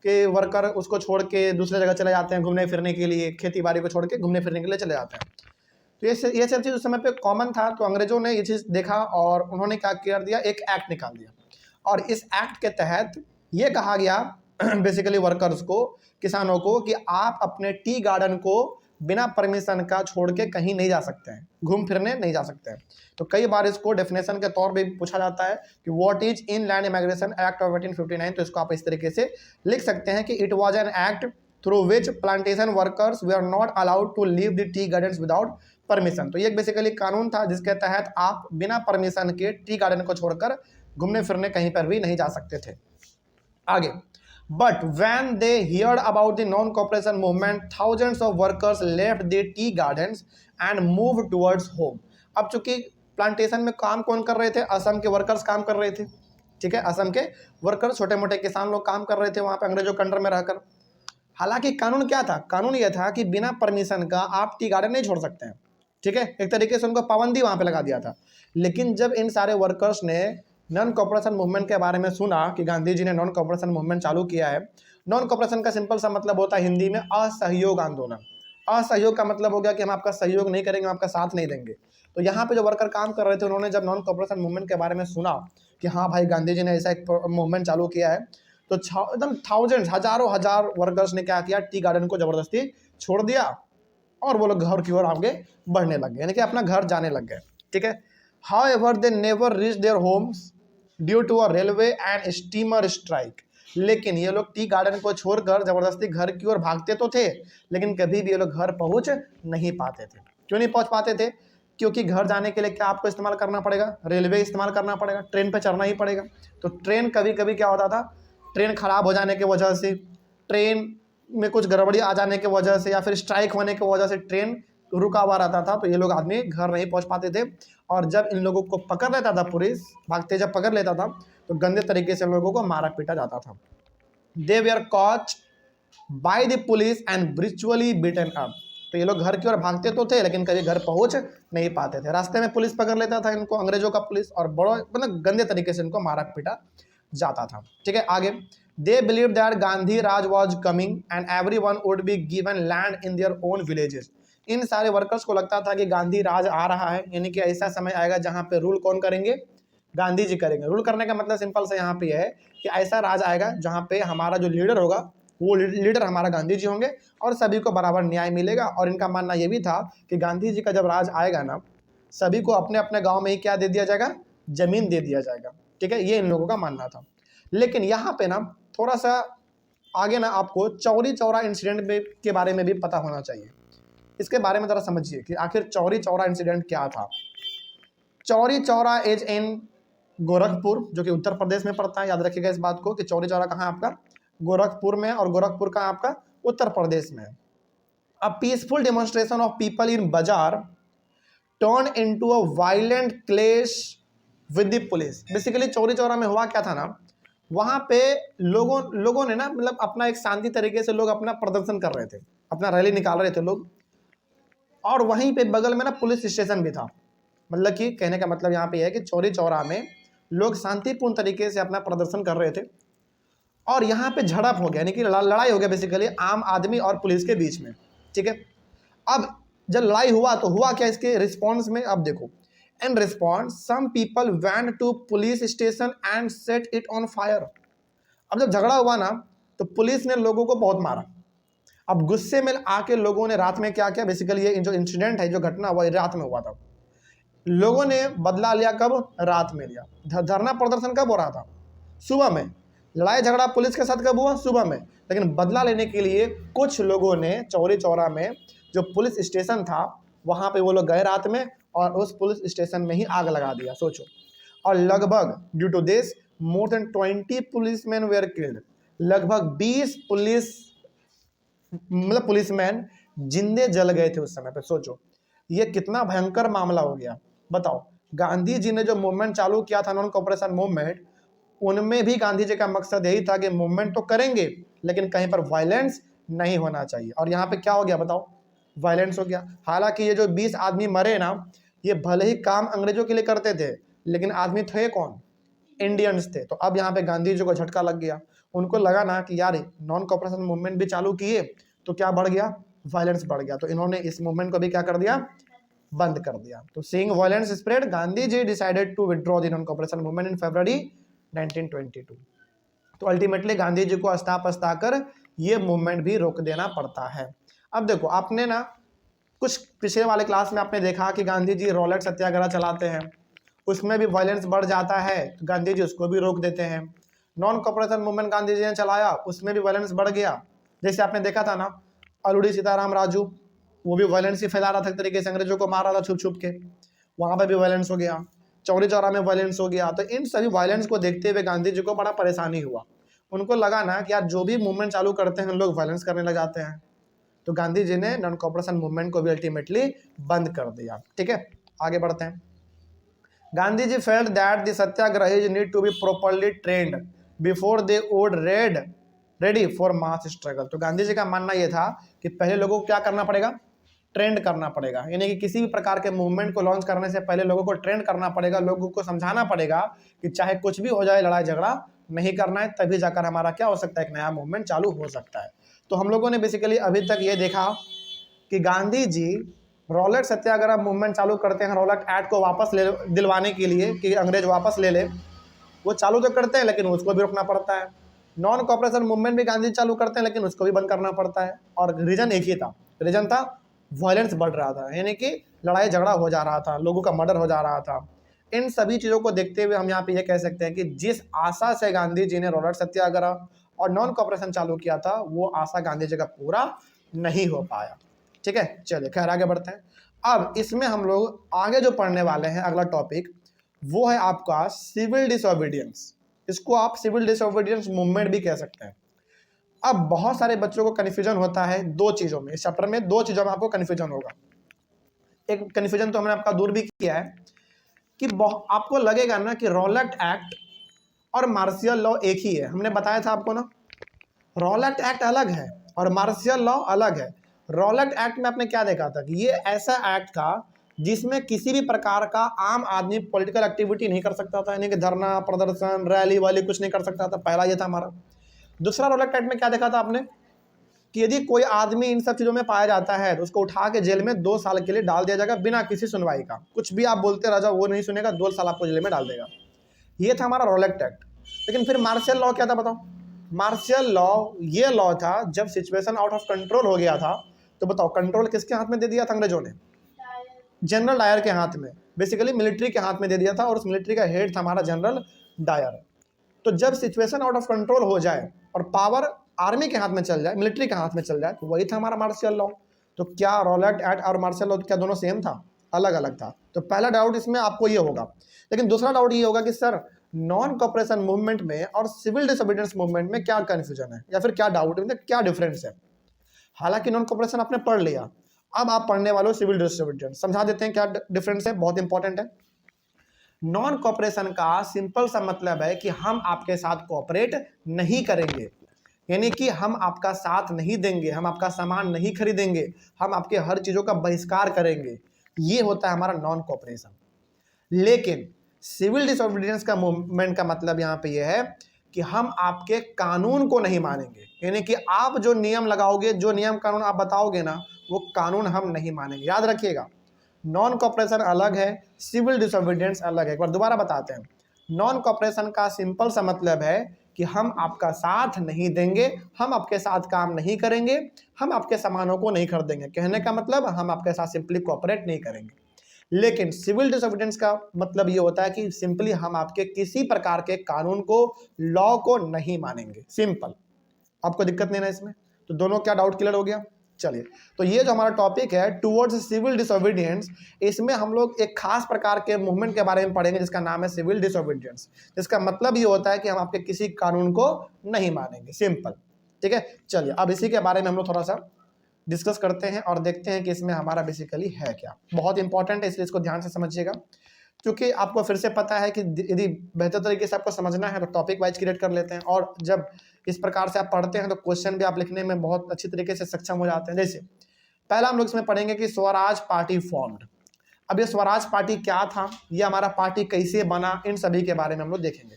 कि वर्कर उसको छोड़ के दूसरे जगह चले जाते हैं घूमने फिरने के लिए, खेती बाड़ी को छोड़ के घूमने फिरने के लिए चले जाते हैं। तो ये सब चीज़ उस समय पे कॉमन था। तो अंग्रेजों ने ये चीज़ देखा और उन्होंने क्या कर दिया, एक एक्ट निकाल दिया, और इस एक्ट के तहत ये कहा गया बेसिकली वर्कर्स को, किसानों को, कि आप अपने टी गार्डन को बिना परमिशन का छोड़ के कहीं नहीं जा सकते हैं, घूम फिरने नहीं जा सकते हैं। तो कई बार इसको डेफिनेशन के तौर पे पूछा जाता है कि what is inland immigration act of 1859। तो इसको आप इस तरीके से लिख सकते हैं कि it was an act through which plantation workers they are not allowed to leave the tea gardens without permission. तो ये बेसिकली कानून था जिसके तहत आप बिना परमिशन के टी गार्डन को छोड़कर घूमने फिरने कहीं पर भी नहीं जा सकते थे। आगे, but when they heard about the non-cooperation movement, thousands of workers left the tea gardens and moved towards home। अब चूंकि प्लांटेशन में काम कौन कर रहे थे, असम के वर्कर्स काम कर रहे थे। ठीक है, असम के वर्कर्स, छोटे मोटे किसान लोग काम कर रहे थे वहां पे अंग्रेजों के अंडर में रहकर। हालांकि कानून क्या था, कानून यह था कि बिना परमिशन का आप टी गार्डन नहीं छोड़ सकते हैं। ठीक है, एक तरीके से उनको पाबंदी वहां पे लगा दिया था। लेकिन जब इन सारे वर्कर्स ने नॉन कॉपरेशन मूवमेंट के बारे में सुना कि गांधी जी ने नॉन कॉपरेशन मूवमेंट चालू किया है, नॉन कॉपरेशन का सिंपल सा मतलब होता है हिंदी में असहयोग आंदोलन। असहयोग का मतलब हो गया कि हम आपका सहयोग नहीं करेंगे, हम आपका साथ नहीं देंगे। तो यहाँ पे जो वर्कर काम कर रहे थे, उन्होंने जब नॉन कॉपरेशन मूवमेंट के बारे में सुना कि हाँ भाई गांधी जी ने ऐसा एक मूवमेंट चालू किया है, तो एकदम थाउजेंड्स, हजारों हजार वर्कर्स ने क्या किया, टी गार्डन को जबरदस्ती छोड़ दिया और वो लोग घर की ओर आगे बढ़ने लग गए, यानी कि अपना घर जाने लग गए। ठीक है, however they never reach their homes due to a railway and steamer strike. लेकिन ये लोग टी गार्डन को छोड़कर जबरदस्ती घर की ओर भागते तो थे, लेकिन कभी भी ये लोग घर पहुंच नहीं पाते थे। क्यों नहीं पहुंच पाते थे? क्योंकि घर जाने के लिए क्या आपको इस्तेमाल करना पड़ेगा, रेलवे इस्तेमाल करना पड़ेगा, ट्रेन पे चढ़ना ही पड़ेगा। तो ट्रेन कभी कभी क्या होता था, ट्रेन खराब हो जाने की वजह से, ट्रेन में कुछ गड़बड़ी आ जाने की वजह से, या फिर स्ट्राइक होने की वजह से ट्रेन रुका हुआ रहता था, तो ये लोग आदमी घर नहीं पहुंच पाते थे। और जब इन लोगों को पकड़ लेता था पुलिस, भागते जब पकड़ लेता था, तो गंदे तरीके से इन लोगों को मारा पीटा जाता था। They were caught by the police and brutally beaten up. तो ये लोग घर की ओर भागते तो थे, लेकिन कभी घर पहुंच नहीं पाते थे। रास्ते में पुलिस पकड़ लेता था इनको, अंग्रेजों का पुलिस, और बड़ा मतलब गंदे तरीके से इनको मारा पीटा जाता था। ठीक है, आगे, they believe that Gandhi Raj was coming and everyone would be given land in their own villages. इन सारे वर्कर्स को लगता था कि गांधी राज आ रहा है, यानी कि ऐसा समय आएगा जहां पे रूल कौन करेंगे, गांधी जी करेंगे। रूल करने का मतलब सिंपल से यहाँ पे है कि ऐसा राज आएगा जहां पे हमारा जो लीडर होगा, वो लीडर हमारा गांधी जी होंगे, और सभी को बराबर न्याय मिलेगा। और इनका मानना ये भी था कि गांधी जी का जब राज आएगा ना, सभी को अपने अपने गाँव में ही क्या दे दिया जाएगा, जमीन दे दिया जाएगा। ठीक है, ये इन लोगों का मानना था। लेकिन यहाँ पे ना थोड़ा सा आगे ना आपको चौरी चौरा इंसिडेंट के बारे में भी पता होना चाहिए। इसके बारे में जरा समझिए कि आखिर चौरी चौरा इंसिडेंट क्या था। चौरी चौरा इज इन गोरखपुर, जो कि उत्तर प्रदेश में पड़ता है। याद रखिएगा इस बात को कि चौरी चौरा कहाँ आपका, गोरखपुर में, और गोरखपुर कहाँ आपका, उत्तर प्रदेश में। A peaceful demonstration of people in bazaar turn into a violent clash with the police. Basically Chauri Chaura में हुआ क्या था ना, वहाँ पे लोगों ने ना मतलब अपना एक शांति तरीके से लोग अपना प्रदर्शन कर रहे थे, अपना रैली निकाल रहे थे लोग, और वहीं पे बगल में ना पुलिस स्टेशन भी था। मतलब कि कहने का मतलब यहाँ पे है कि चौरी चौरा में लोग शांतिपूर्ण तरीके से अपना प्रदर्शन कर रहे थे, और यहाँ पे झड़प हो गया, यानी कि लड़ाई हो गया बेसिकली आम आदमी और पुलिस के बीच में। ठीक है, अब जब लड़ाई हुआ तो हुआ क्या इसके रिस्पॉन्स में, अब देखो, in response some people went to police station and set it on fire. अब जब झगड़ा हुआ ना, तो पुलिस ने लोगों को बहुत मारा। अब गुस्से में आके लोगों ने रात में क्या किया, बेसिकली ये जो इंसिडेंट है, जो घटना हुआ, रात में हुआ था। लोगों ने बदला लिया, कब, रात में लिया। धरना प्रदर्शन कब हो रहा था, सुबह में। लड़ाई झगड़ा पुलिस के साथ कब हुआ, सुबह में। लेकिन बदला लेने के लिए कुछ लोगों ने चौरी चौरा में जो पुलिस स्टेशन था, वहां पे वो लोग गए रात में, और उस पुलिस स्टेशन में ही आग लगा दिया। सोचो, और लगभग due to this more than 20 policeman were killed, लगभग 20 पुलिसमैन जिंदे जल गए थे उस समय पे। सोचो ये कितना भयंकर मामला हो गया। बताओ गांधी जी ने जो मूवमेंट चालू किया था, नॉन कॉपरेशन मूवमेंट, उनमें भी गांधी जी का मकसद यही था कि मूवमेंट तो करेंगे लेकिन कहीं पर वायलेंस नहीं होना चाहिए। और यहाँ पे क्या हो गया बताओ, वायलेंस हो गया। हालांकि ये जो 20 आदमी मरे ना, ये भले ही काम अंग्रेजों के लिए करते थे लेकिन आदमी थे कौन, इंडियंस थे। तो अब यहाँ पे गांधी जी को झटका लग गया, उनको लगा ना कि यार नॉन कॉपरेशन मूवमेंट भी चालू किए तो क्या बढ़ गया, वायलेंस बढ़ गया। तो इन्होंने इस मूवमेंट को भी क्या कर दिया, बंद कर दिया। तो seeing violence spread, Gandhi ji decided to withdraw the non cooperation movement in February 1922। तो अल्टीमेटली गांधी जी को अस्ता कर ये मूवमेंट भी रोक देना पड़ता है। अब देखो आपने ना कुछ पिछले वाले क्लास में आपने देखा कि गांधी जी रॉलेट सत्याग्रह चलाते हैं, उसमें भी वायलेंस बढ़ जाता है तो गांधी जी उसको भी रोक देते हैं। Non cooperation movement Gandhi ji ने चलाया, उसमें भी वायलेंस बढ़ गया। जैसे आपने देखा था ना अलूड़ी सीताराम राजू, वो भी वायलेंस ही फैला रहा था, एक तरीके से अंग्रेजों को मार रहा था छुप छुप के, वहां पर भी वायलेंस हो गया। चौरी चौरा में वायलेंस हो गया। तो इन सभी वायलेंस को देखते हुए गांधी जी को बड़ा परेशानी हुआ। उनको लगा ना कि यार जो भी मूवमेंट चालू करते हैं लोग वायलेंस करने लग जाते हैं। तो गांधी जी ने नॉन कॉपरेशन मूवमेंट को भी अल्टीमेटली बंद कर दिया। ठीक है, आगे बढ़ते हैं। Gandhi ji felt that the satyagrahis need to be properly trained before they would ready for mass struggle. तो गांधी जी का मानना यह था कि पहले लोगों को क्या करना पड़ेगा, ट्रेंड करना पड़ेगा। यानी कि किसी भी प्रकार के मूवमेंट को लॉन्च करने से पहले लोगों को ट्रेंड करना पड़ेगा, लोगों को समझाना पड़ेगा कि चाहे कुछ भी हो जाए लड़ाई झगड़ा नहीं करना है, तभी जाकर हमारा क्या हो सकता है, एक नया मूवमेंट चालू हो सकता है। तो हम लोगों ने बेसिकली अभी तक ये देखा कि गांधी जी रॉलेट सत्याग्रह मूवमेंट चालू करते हैं रॉलेट एक्ट को वापस दिलवाने के लिए कि अंग्रेज वापस ले ले। वो चालू तो करते हैं लेकिन उसको भी रोकना पड़ता है। नॉन कॉपरेशन मूवमेंट भी गांधी चालू करते हैं लेकिन उसको भी बंद करना पड़ता है। और रीजन एक ही था, रीजन था वायलेंस बढ़ रहा था, यानी कि लड़ाई झगड़ा हो जा रहा था, लोगों का मर्डर हो जा रहा था। इन सभी चीज़ों को देखते हुए हम यहाँ पे ये कह सकते हैं कि जिस आशा से गांधी जी ने रॉलेट सत्याग्रह और नॉन कॉपरेशन चालू किया था वो आशा गांधी जी का पूरा नहीं हो पाया। ठीक है, चलिए खैर आगे बढ़ते हैं। अब इसमें हम लोग आगे जो पढ़ने वाले हैं अगला टॉपिक वो है आपका सिविल डिसोबीडियंस। इसको आप सिविल डिसोबीडियंस मूवमेंट भी कह सकते हैं। अब बहुत सारे बच्चों को कन्फ्यूजन होता है दो चीज़ों में, इस चैप्टर में दो चीज़ों में आपको कन्फ्यूजन होगा। एक कन्फ्यूजन तो हमने आपका दूर भी किया है कि आपको लगेगा ना कि रॉलेट एक्ट और मार्शियल लॉ एक ही है। हमने बताया था आपको ना, रॉलेट एक्ट अलग है और मार्शियल लॉ अलग है। रॉलेट एक्ट में आपने क्या देखा था कि ये ऐसा एक्ट था जिसमें किसी भी प्रकार का आम आदमी पॉलिटिकल एक्टिविटी नहीं कर सकता था, यानी कि धरना प्रदर्शन रैली वाली कुछ नहीं कर सकता था। पहला ये था हमारा। दूसरा रॉलेट एक्ट में क्या देखा था आपने कि यदि कोई आदमी इन सब चीज़ों में पाया जाता है तो उसको उठा के जेल में 2 साल के लिए डाल दिया जाएगा बिना किसी सुनवाई का। कुछ भी आप बोलते रह जाओ वो नहीं सुनेगा, 2 साल आपको जेल में डाल देगा। ये था हमारा रॉलेट एक्ट। लेकिन फिर मार्शियल लॉ क्या था बताओ? मार्शियल लॉ ये लॉ था जब सिचुएशन आउट ऑफ कंट्रोल हो गया था। तो बताओ कंट्रोल किसके हाथ में दे दिया था अंग्रेजों ने? जनरल डायर के हाथ में, बेसिकली मिलिट्री के हाथ में दे दिया था। और उस मिलिट्री का हेड था हमारा जनरल डायर। तो जब सिचुएशन आउट ऑफ कंट्रोल हो जाए और पावर आर्मी के हाथ में चल जाए, मिलिट्री के हाथ में चल जाए, तो वही था हमारा मार्शियल लॉ। तो क्या रॉलेट एक्ट और मार्शियल लॉ क्या दोनों सेम था? अलग अलग था। तो पहला डाउट इसमें आपको ये होगा। लेकिन दूसरा डाउट ये होगा कि सर नॉन कॉपरेशन मूवमेंट में और सिविल डिसोबीडियंस मूवमेंट में क्या कन्फ्यूजन है या फिर क्या डाउट है, क्या डिफरेंस है? हालांकि नॉन कॉपरेशन आपने पढ़ लिया, अब आप पढ़ने वाले हो सिविल डिसोबीडियंस। समझा देते हैं क्या डिफरेंस है, बहुत इंपॉर्टेंट है। नॉन कॉपरेशन का सिंपल सा मतलब है कि हम आपके साथ कोऑपरेट नहीं करेंगे, यानी कि हम आपका साथ नहीं देंगे, हम आपका सामान नहीं खरीदेंगे, हम आपके हर चीज़ों का बहिष्कार करेंगे। ये होता है हमारा नॉन कॉपरेशन। लेकिन सिविल डिसोबीडियंस का मूवमेंट का मतलब यहाँ पे ये है कि हम आपके कानून को नहीं मानेंगे, यानी कि आप जो नियम लगाओगे, जो नियम कानून आप बताओगे ना, वो कानून हम नहीं मानेंगे। याद रखिएगा, नॉन कॉपरेशन अलग है, सिविल डिसोबीडियंस अलग है। एक बार दोबारा बताते हैं। नॉन कॉपरेशन का सिंपल सा मतलब है कि हम आपका साथ नहीं देंगे, हम आपके साथ काम नहीं करेंगे, हम आपके सामानों को नहीं खरीदेंगे। कहने का मतलब हम आपके साथ सिंपली कोऑपरेट नहीं करेंगे। लेकिन सिविल डिसोबीडियंस का मतलब ये होता है कि सिंपली हम आपके किसी प्रकार के कानून को, लॉ को नहीं मानेंगे। सिंपल, आपको दिक्कत नहीं ना इसमें? तो दोनों क्या डाउट क्लियर हो गया? चलिए, तो ये जो हमारा टॉपिक है टुवर्ड्स सिविल डिसोबीडियंस, इसमें हम लोग एक खास प्रकार के मूवमेंट के बारे में पढ़ेंगे जिसका नाम है सिविल डिसोबीडियंस। जिसका मतलब ये होता है कि हम आपके किसी कानून को नहीं मानेंगे, सिंपल। ठीक है, चलिए अब इसी के बारे में हम लोग थोड़ा सा डिस्कस करते हैं और देखते हैं कि इसमें हमारा बेसिकली है क्या। बहुत इंपॉर्टेंट है, इसलिए इसको ध्यान से समझिएगा, क्योंकि आपको फिर से पता है कि यदि बेहतर तरीके से आपको समझना है तो टॉपिक वाइज क्रिएट कर लेते हैं, और जब इस प्रकार से आप पढ़ते हैं तो क्वेश्चन भी आप लिखने में बहुत अच्छी तरीके से सक्षम हो जाते हैं। जैसे पहला हम लोग इसमें पढ़ेंगे कि स्वराज पार्टी फॉर्म्ड। अब ये स्वराज पार्टी क्या था, ये हमारा पार्टी कैसे बना, इन सभी के बारे में हम लोग देखेंगे।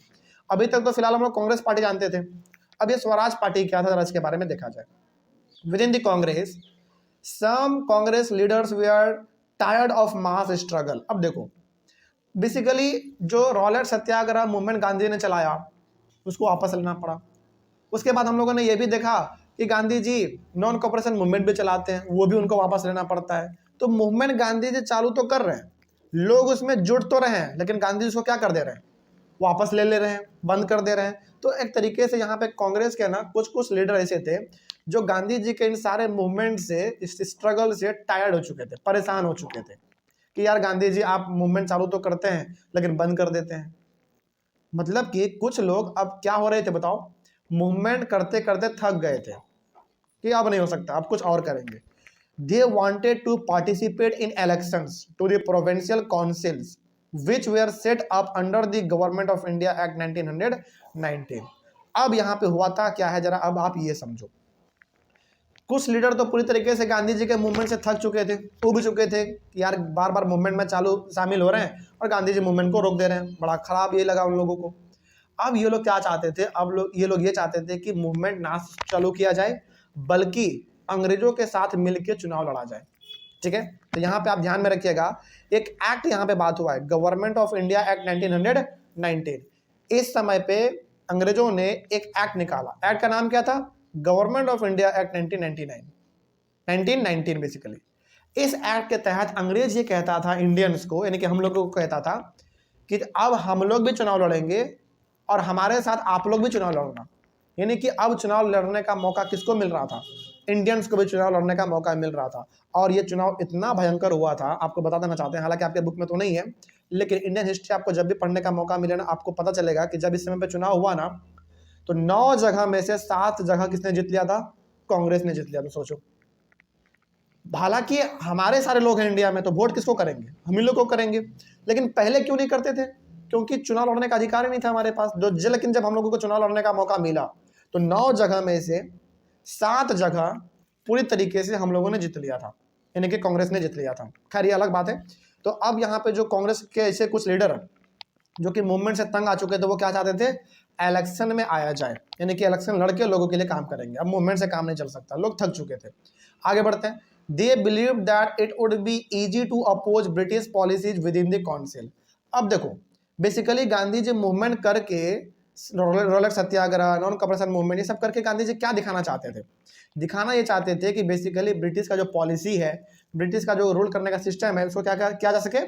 अभी तक तो फिलहाल हम लोग कांग्रेस पार्टी जानते थे, अब ये स्वराज पार्टी क्या था जरा इसके बारे में देखा जाए। Within the Congress some Congress leaders were tired of mass struggle. अब देखो बेसिकली जो रॉलेट सत्याग्रह मूवमेंट गांधी ने चलाया उसको वापस लेना पड़ा। उसके बाद हम लोगों ने यह भी देखा कि Gandhi ji non cooperation movement भी चलाते हैं, वो भी उनको वापस लेना पड़ता है। तो मूवमेंट गांधी जी चालू तो कर रहे हैं, लोग उसमें जुड़ तो रहे हैं, लेकिन गांधी जी उसको क्या कर दे रहे हैं, वापस ले रहे हैं, बंद कर दे रहे हैं। तो एक तरीके से यहाँ पे कांग्रेस के ना कुछ लीडर ऐसे थे जो गांधी जी के इन सारे मूवमेंट से, इस स्ट्रगल से टायर्ड हो चुके थे, परेशान हो चुके थे कि यार गांधी जी आप मूवमेंट चालू तो करते हैं लेकिन बंद कर देते हैं। मतलब कि कुछ लोग अब क्या हो रहे थे बताओ, मूवमेंट करते करते थक गए थे कि अब नहीं हो सकता, अब कुछ और करेंगे। They wanted to participate in elections to the provincial councils which were set up under the Government of India Act 1919। अब यहाँ पे हुआ था क्या है, जरा अब आप ये समझो। कुछ लीडर तो पूरी तरीके से गांधी जी के मूवमेंट से थक चुके थे, उब चुके थे कि यार बार बार मूवमेंट में शामिल हो रहे हैं और गांधी जी मूवमेंट को रोक दे रहे हैं। बड़ा खराब ये लगा उन लोगों को। अब ये लोग क्या चाहते थे, अब ये लोग ये चाहते थे कि मूवमेंट ना चालू किया जाए बल्कि अंग्रेजों के साथ मिलकर चुनाव लड़ा जाए। ठीक है, तो यहाँ पे आप ध्यान में रखिएगा, एक एक्ट यहाँ पे बात हुआ है, गवर्नमेंट ऑफ इंडिया एक्ट 1919। इस समय पे अंग्रेजों ने एक एक्ट निकाला, एक्ट का नाम क्या था, government of India act 1919 basically. इस एक्ट के तहत अंग्रेज ये कहता था इंडियंस को, यानी कि हम लोगों को कहता था कि अब हम लोग भी चुनाव लड़ेंगे और हमारे साथ आप लोग भी चुनाव लड़ना। यानी कि अब चुनाव लड़ने का मौका किसको मिल रहा था, इंडियंस को भी चुनाव लड़ने का मौका मिल रहा था। और ये चुनाव इतना भयंकर हुआ था, आपको बता देना चाहते हैं, हालांकि आपके बुक में तो नहीं है, लेकिन इंडियन हिस्ट्री आपको जब भी पढ़ने का मौका मिले ना, आपको पता चलेगा कि जब इस समय पे चुनाव हुआ ना, तो 9 जगह में से 7 जगह किसने जीत लिया था, कांग्रेस ने जीत लिया था। सोचो, हालांकि हमारे सारे लोग हैं इंडिया में, तो वोट किसको करेंगे, हम ही लोग को करेंगे। लेकिन पहले क्यों नहीं करते थे, क्योंकि चुनाव लड़ने का अधिकार ही नहीं था हमारे पास। लेकिन जब हम लोगों को चुनाव लड़ने का मौका मिला तो 9 जगह में से 7 जगह पूरी तरीके से हम लोगों ने जीत लिया था, यानी कि कांग्रेस ने जीत लिया था। खैर ये अलग बात है। तो अब यहाँ पे जो कांग्रेस के ऐसे कुछ लीडर जो कि मूवमेंट से तंग आ चुके थे, वो क्या चाहते थे, इलेक्शन में आया जाए, यानी कि इलेक्शन लड़के लोगों के लिए काम करेंगे। अब मूवमेंट से काम नहीं चल सकता, लोग थक चुके थे। आगे बढ़ते हैं। They believe that it would be easy to oppose British policies within the council. अब देखो बेसिकली गांधी जी मूवमेंट करके, Rowlatt Satyagraha, non cooperation movement, ये सब करके गांधी जी क्या दिखाना चाहते थे, दिखाना ये चाहते थे कि बेसिकली ब्रिटिश का जो पॉलिसी है, ब्रिटिश का जो रूल करने का सिस्टम है, उसको क्या किया जा सके,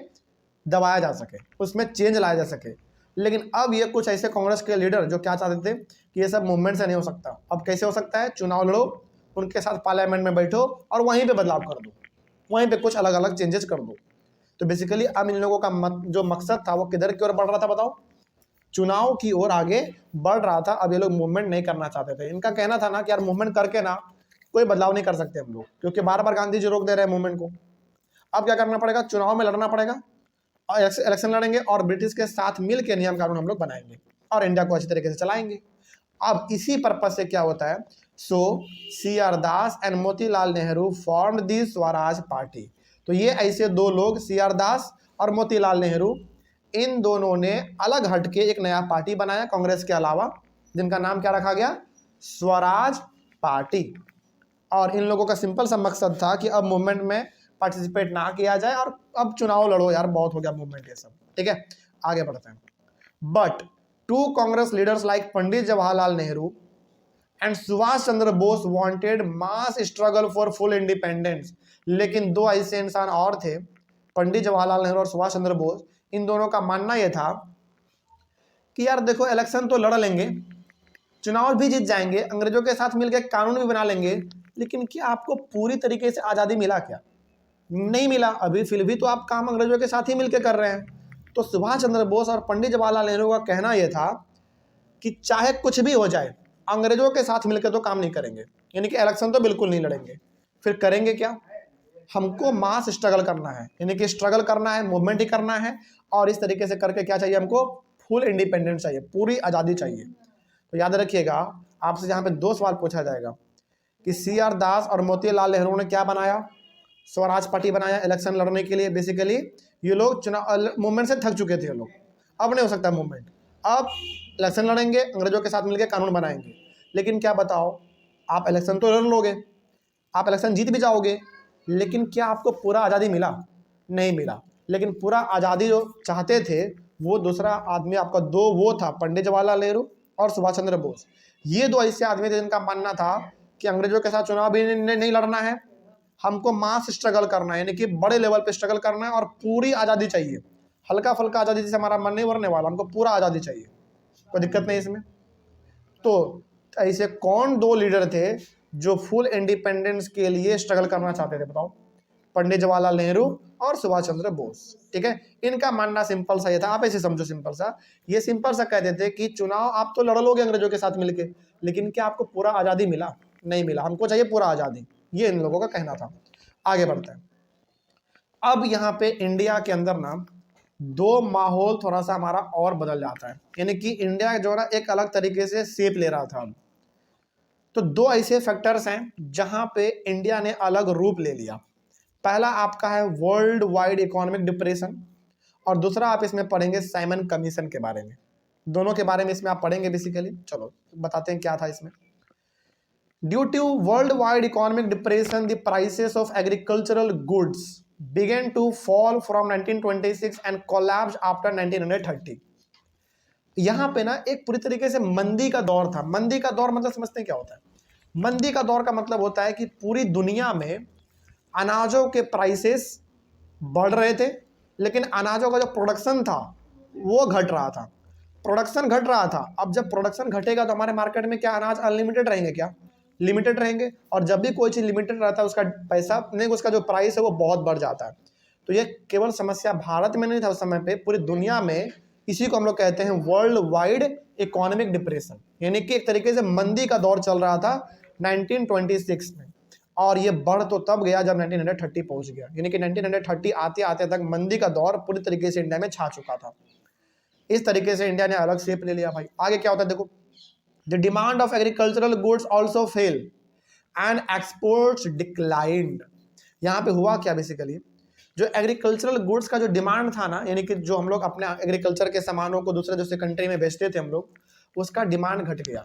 दबाया जा सके, उसमें चेंज लाया जा सके। लेकिन अब ये कुछ ऐसे कांग्रेस के लीडर जो क्या चाहते थे कि ये सब मूवमेंट से नहीं हो सकता, अब कैसे हो सकता है, चुनाव लड़ो, उनके साथ पार्लियामेंट में बैठो और वहीं पर बदलाव कर दो, वहीं पर कुछ अलग अलग चेंजेस कर दो। तो बेसिकली अब इन लोगों का जो मकसद था वो किधर की ओर बढ़ रहा था बताओ, चुनाव की ओर आगे बढ़ रहा था। अब ये लोग मूवमेंट नहीं करना चाहते थे। इनका कहना था ना कि यार मूवमेंट करके ना कोई बदलाव नहीं कर सकते हम लोग, क्योंकि बार बार गांधी जी रोक दे रहे हैं मूवमेंट को। अब क्या करना पड़ेगा, चुनाव में लड़ना पड़ेगा और इलेक्शन लड़ेंगे और ब्रिटिश के साथ मिल के नियम कानून हम लोग बनाएंगे और इंडिया को अच्छी तरीके से चलाएंगे। अब इसी पर्पज से क्या होता है, सो CR Das and Motilal Nehru formed the Swaraj party. तो ये ऐसे दो लोग, CR दास और मोतीलाल नेहरू, इन दोनों ने अलग हटके एक नया पार्टी बनाया कांग्रेस के अलावा, जिनका नाम क्या रखा गया, स्वराज पार्टी। और इन लोगों का सिंपल सा मकसद था कि अब मूवमेंट में पार्टिसिपेट ना किया जाए और अब चुनाव लड़ो यार, बहुत हो गया मूवमेंट ये सब। ठीक है, आगे बढ़ते हैं। But 2 Congress leaders like Pandit Jawaharlal Nehru and Subhash Chandra Bose wanted mass struggle for full independence. लेकिन 2 ऐसे इंसान और थे, पंडित जवाहरलाल नेहरू और सुभाष चंद्र बोस, इन दोनों का मानना यह था कि यार देखो इलेक्शन तो लड़ लेंगे, चुनाव भी जीत जाएंगे, अंग्रेजों के साथ मिलकर कानून भी बना लेंगे, लेकिन क्या आपको पूरी तरीके से आज़ादी मिला क्या? नहीं मिला। अभी फिर भी तो आप काम अंग्रेजों के साथ ही मिलकर कर रहे हैं। तो सुभाष चंद्र बोस और पंडित जवाहरलाल नेहरू का कहना यह था कि चाहे कुछ भी हो जाए, अंग्रेजों के साथ मिलकर तो काम नहीं करेंगे, यानी कि इलेक्शन तो बिल्कुल नहीं लड़ेंगे। फिर करेंगे क्या? हमको मास स्ट्रगल करना है, यानी कि स्ट्रगल करना है, मूवमेंट ही करना है, और इस तरीके से करके क्या चाहिए हमको? फुल इंडिपेंडेंस चाहिए, पूरी आज़ादी चाहिए। तो याद रखिएगा, आपसे यहाँ पे 2 सवाल पूछा जाएगा कि CR दास और मोतीलाल नेहरू ने क्या बनाया? स्वराज पार्टी बनाया इलेक्शन लड़ने के लिए। बेसिकली ये लोग चुनाव मूवमेंट से थक चुके थे, ये लोग अब नहीं हो सकता मूवमेंट, अब इलेक्शन लड़ेंगे, अंग्रेजों के साथ मिलकर कानून बनाएंगे। लेकिन क्या बताओ, आप इलेक्शन तो लड़ लोगे, आप इलेक्शन जीत भी जाओगे, लेकिन क्या आपको पूरा आज़ादी मिला? नहीं मिला। लेकिन पूरा आज़ादी जो चाहते थे वो दूसरा आदमी आपका वो था पंडित जवाहरलाल नेहरू और सुभाष चंद्र बोस। ये 2 ऐसे आदमी थे जिनका मानना था कि अंग्रेजों के साथ चुनाव भी नहीं लड़ना है, हमको मास स्ट्रगल करना है, यानी कि बड़े लेवल पे स्ट्रगल करना है, और पूरी आज़ादी चाहिए। हल्का फुल्का आज़ादी से हमारा मन नहीं भरने वाला, हमको पूरा आज़ादी चाहिए। कोई दिक्कत नहीं इसमें। तो ऐसे कौन 2 लीडर थे जो फुल इंडिपेंडेंस के लिए स्ट्रगल करना चाहते थे? बताओ। पंडित जवाहरलाल नेहरू और सुभाष चंद्र बोस। ठीक है, इनका मानना सिंपल सा ये था, आप ऐसे समझो सिंपल सा, ये सिंपल सा कहते थे कि चुनाव आप तो लड़ लोगे अंग्रेजों के साथ मिलके, लेकिन क्या आपको पूरा आज़ादी मिला? नहीं मिला, हमको चाहिए पूरा आज़ादी। ये इन लोगों का कहना था। आगे बढ़ते हैं। अब यहाँ पे इंडिया के अंदर ना 2 माहौल थोड़ा सा हमारा और बदल जाता है, यानी कि इंडिया जो है ना एक अलग तरीके से शेप ले रहा था। तो 2 ऐसे फैक्टर्स हैं जहां पे इंडिया ने अलग रूप ले लिया। पहला आपका है वर्ल्ड वाइड इकोनॉमिक डिप्रेशन, और दूसरा आप इसमें पढ़ेंगे साइमन कमीशन के बारे में। दोनों के बारे में इसमें आप पढ़ेंगे बेसिकली। चलो बताते हैं क्या था इसमें। Due to world wide economic depression the prices of agricultural goods began to fall from 1926 and collapsed after 1930। यहाँ पे ना एक पूरी तरीके से मंदी का दौर था। मंदी का दौर मतलब समझते हैं क्या होता है? मंदी का दौर का मतलब होता है कि पूरी दुनिया में अनाजों के प्राइसेस बढ़ रहे थे, लेकिन अनाजों का जो प्रोडक्शन था वो घट रहा था। प्रोडक्शन घट रहा था। अब जब प्रोडक्शन घटेगा तो हमारे मार्केट में क्या अनाज अनलिमिटेड रहेंगे? क्या लिमिटेड रहेंगे? और जब भी कोई चीज़ लिमिटेड रहता है उसका पैसा नहीं, उसका जो प्राइस है वो बहुत बढ़ जाता है। तो ये केवल समस्या भारत में नहीं था उस समय पे, पूरी दुनिया में। इसी को हम लोग कहते हैं वर्ल्ड वाइड इकोनॉमिक डिप्रेशन, यानी कि एक तरीके से मंदी का दौर चल रहा था 1926 में। और ये बढ़ तो तब गया जब 1930 पहुंच गया, यानी कि 1930 आते आते तक मंदी का दौर पूरी तरीके से इंडिया में छा चुका था। इस तरीके से इंडिया ने अलग शेप ले लिया भाई। आगे क्या होता है देखो, the demand of agricultural goods also fail and exports declined. यहाँ पे हुआ क्या? बेसिकली जो एग्रीकल्चरल गुड्स का जो डिमांड था ना, यानी कि जो हम लोग अपने एग्रीकल्चर के सामानों को दूसरे दूसरे कंट्री में बेचते थे हम लोग, उसका डिमांड घट गया,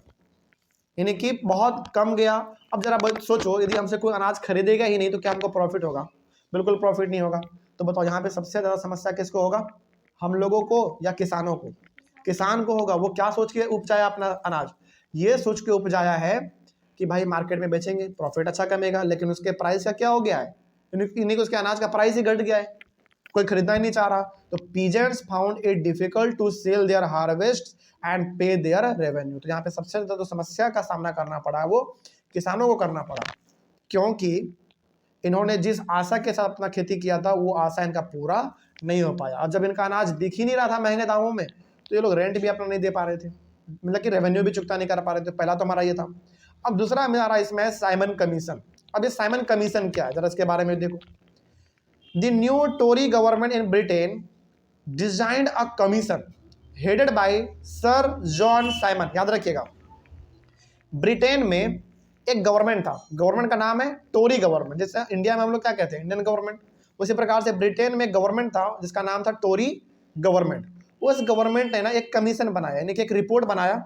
यानी कि बहुत कम गया। अब जरा सोचो, यदि हमसे कोई अनाज खरीदेगा ही नहीं तो क्या हमको प्रॉफिट होगा? बिल्कुल प्रॉफिट नहीं होगा। तो बताओ यहाँ पे सबसे ज़्यादा समस्या किसको होगा? हम लोगों को या किसानों को? किसान को होगा। वो क्या सोच के उपजाया अपना अनाज? ये सोच के उपजाया है कि भाई मार्केट में बेचेंगे, प्रॉफिट अच्छा कमेगा, लेकिन उसके प्राइस का क्या हो गया है? यानी कि उसके अनाज का प्राइस ही घट गया है, कोई खरीदना ही नहीं चाह रहा। तो peasants found it difficult to sell their harvest and pay their revenue. तो यहाँ पे सबसे ज्यादा तो समस्या का सामना करना पड़ा वो किसानों को करना पड़ा, क्योंकि इन्होंने जिस आशा के साथ अपना खेती किया था वो आशा इनका पूरा नहीं हो पाया। और जब इनका अनाज दिख ही नहीं रहा था महंगे दामों में, तो ये लोग रेंट भी अपना नहीं दे पा रहे थे, मतलब कि रेवेन्यू भी चुकता नहीं कर पा रहे थे। पहला तो हमारा ये था। अब दूसरा हमारा इसमें है साइमन कमीशन। अब ये साइमन कमीशन क्या है, जरा इसके बारे में देखो। The new Tory government in Britain designed a commission headed by sir John Simon. याद रखिएगा, ब्रिटेन में एक गवर्नमेंट था, गवर्नमेंट का नाम है टोरी गवर्नमेंट। जैसे इंडिया में हम लोग क्या कहते हैं, इंडियन गवर्नमेंट, उसी प्रकार से ब्रिटेन में गवर्नमेंट था जिसका नाम था टोरी गवर्नमेंट। उस गवर्नमेंट ने ना एक कमीशन बनाया, यानी कि एक रिपोर्ट बनाया,